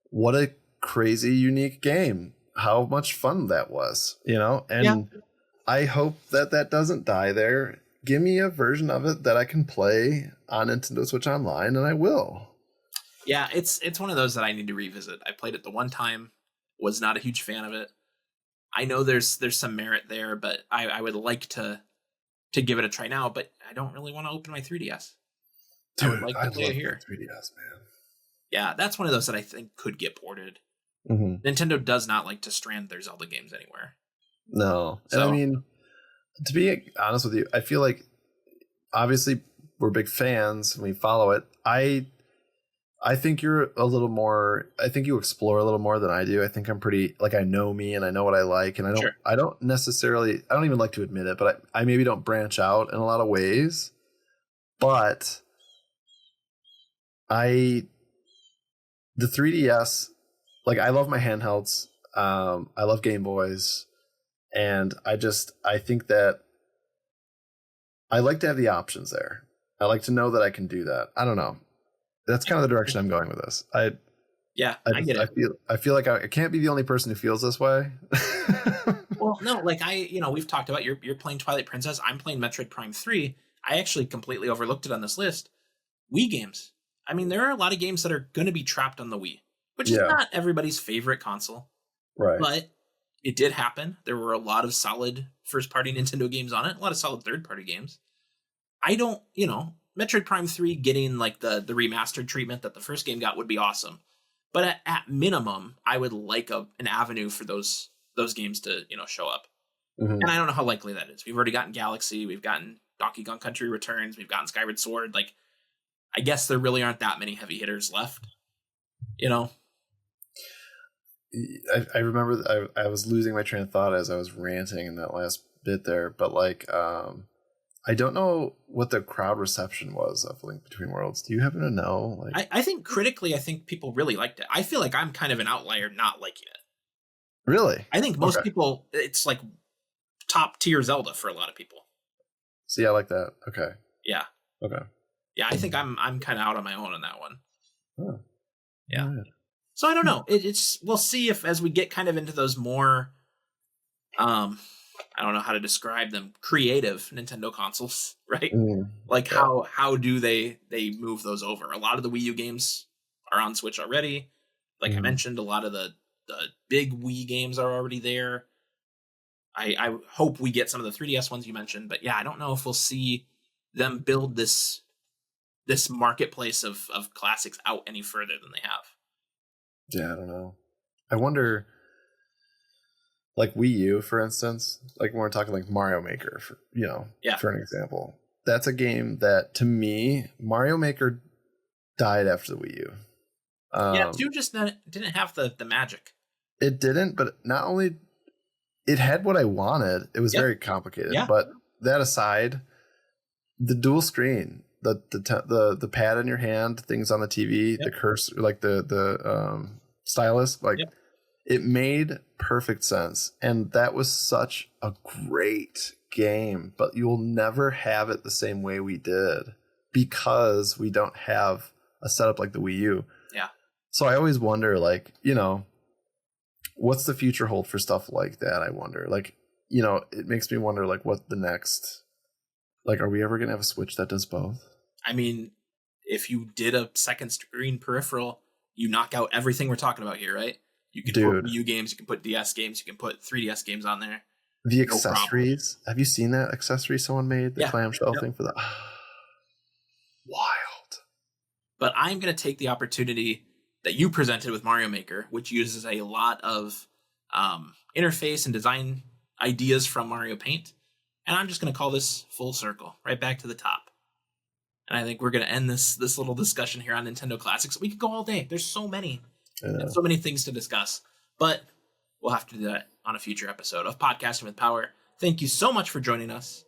what a crazy, unique game! How much fun that was, and. Yeah. I hope that doesn't die there. Give me a version of it that I can play on Nintendo Switch Online, and I will. Yeah, it's one of those that I need to revisit. I played it the one time, was not a huge fan of it. I know there's some merit there, but I would like to give it a try now, but I don't really want to open my 3DS. Dude, I would like to play it here. 3DS, man. Yeah, that's one of those that I think could get ported. Mm-hmm. Nintendo does not like to strand their Zelda games anywhere. No. So, and To be honest with you, I feel like obviously we're big fans and we follow it. I think you're a little more. I think you explore a little more than I do. I think I'm pretty like I know me and I know what I like, and I don't necessarily. I don't even like to admit it, but I maybe don't branch out in a lot of ways. But the 3DS, like I love my handhelds. I love Game Boys, and I think that I like to have the options there. I like to know that I can do that. I don't know. That's kind of the direction I'm going with this. I get it. I feel like I can't be the only person who feels this way. Well, no, like we've talked about you're playing Twilight Princess. I'm playing Metroid Prime 3. I actually completely overlooked it on this list. Wii games. I mean, there are a lot of games that are going to be trapped on the Wii, which is not everybody's favorite console. Right. But it did happen. There were a lot of solid first-party Nintendo games on it, a lot of solid third-party games. I don't, Metroid Prime 3 getting like the remastered treatment that the first game got would be awesome. But at minimum, I would like an avenue for those games to, show up. Mm-hmm. And I don't know how likely that is. We've already gotten Galaxy, we've gotten Donkey Kong Country Returns, we've gotten Skyward Sword. Like, I guess there really aren't that many heavy hitters left. I remember I was losing my train of thought as I was ranting in that last bit there, but like I don't know what the crowd reception was of Link Between Worlds. Do you happen to know? Like, I think critically, I think people really liked it. I feel like I'm kind of an outlier not liking it. Really? I think most people, it's like top tier Zelda for a lot of people. See, I like that. Okay. Yeah. Okay. Yeah, I think I'm kind of out on my own on that one. Oh. Yeah. Right. So I don't know. We'll see if as we get kind of into those more, I don't know how to describe them, creative Nintendo consoles, right? How do they move those over? A lot of the Wii U games are on Switch already. Like I mentioned, a lot of the big Wii games are already there. I hope we get some of the 3DS ones you mentioned, but yeah, I don't know if we'll see them build this marketplace of classics out any further than they have. Yeah, I don't know. I wonder, like Wii U, for instance, like when we're talking like Mario Maker, for an example. That's a game that, to me, Mario Maker died after the Wii U. 2 just didn't have the magic. It didn't, but not only it had what I wanted, it was very complicated. Yeah. But that aside, the dual screen, the pad in your hand, things on the TV, the cursor, like the stylus, like it made perfect sense. And that was such a great game, but you will never have it the same way we did because we don't have a setup like the Wii U. Yeah. So I always wonder, like, what's the future hold for stuff like that? I wonder, like, it makes me wonder, like, what the next, like, are we ever going to have a Switch that does both? I mean, if you did a second screen peripheral, you knock out everything we're talking about here, right? You can put Wii U games, you can put DS games, you can put 3DS games on there. The accessories. Have you seen that accessory someone made? The clamshell thing for that? Wild. But I'm going to take the opportunity that you presented with Mario Maker, which uses a lot of interface and design ideas from Mario Paint. And I'm just going to call this full circle, right back to the top. And I think we're going to end this little discussion here on Nintendo Classics. We could go all day. There's so many. There's so many things to discuss. But we'll have to do that on a future episode of Podcasting with Power. Thank you so much for joining us.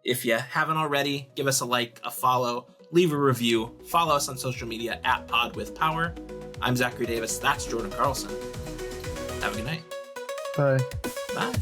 If you haven't already, give us a like, a follow, leave a review, follow us on social media at Pod with Power. I'm Zachary Davis. That's Jordan Carlson. Have a good night. Bye. Bye.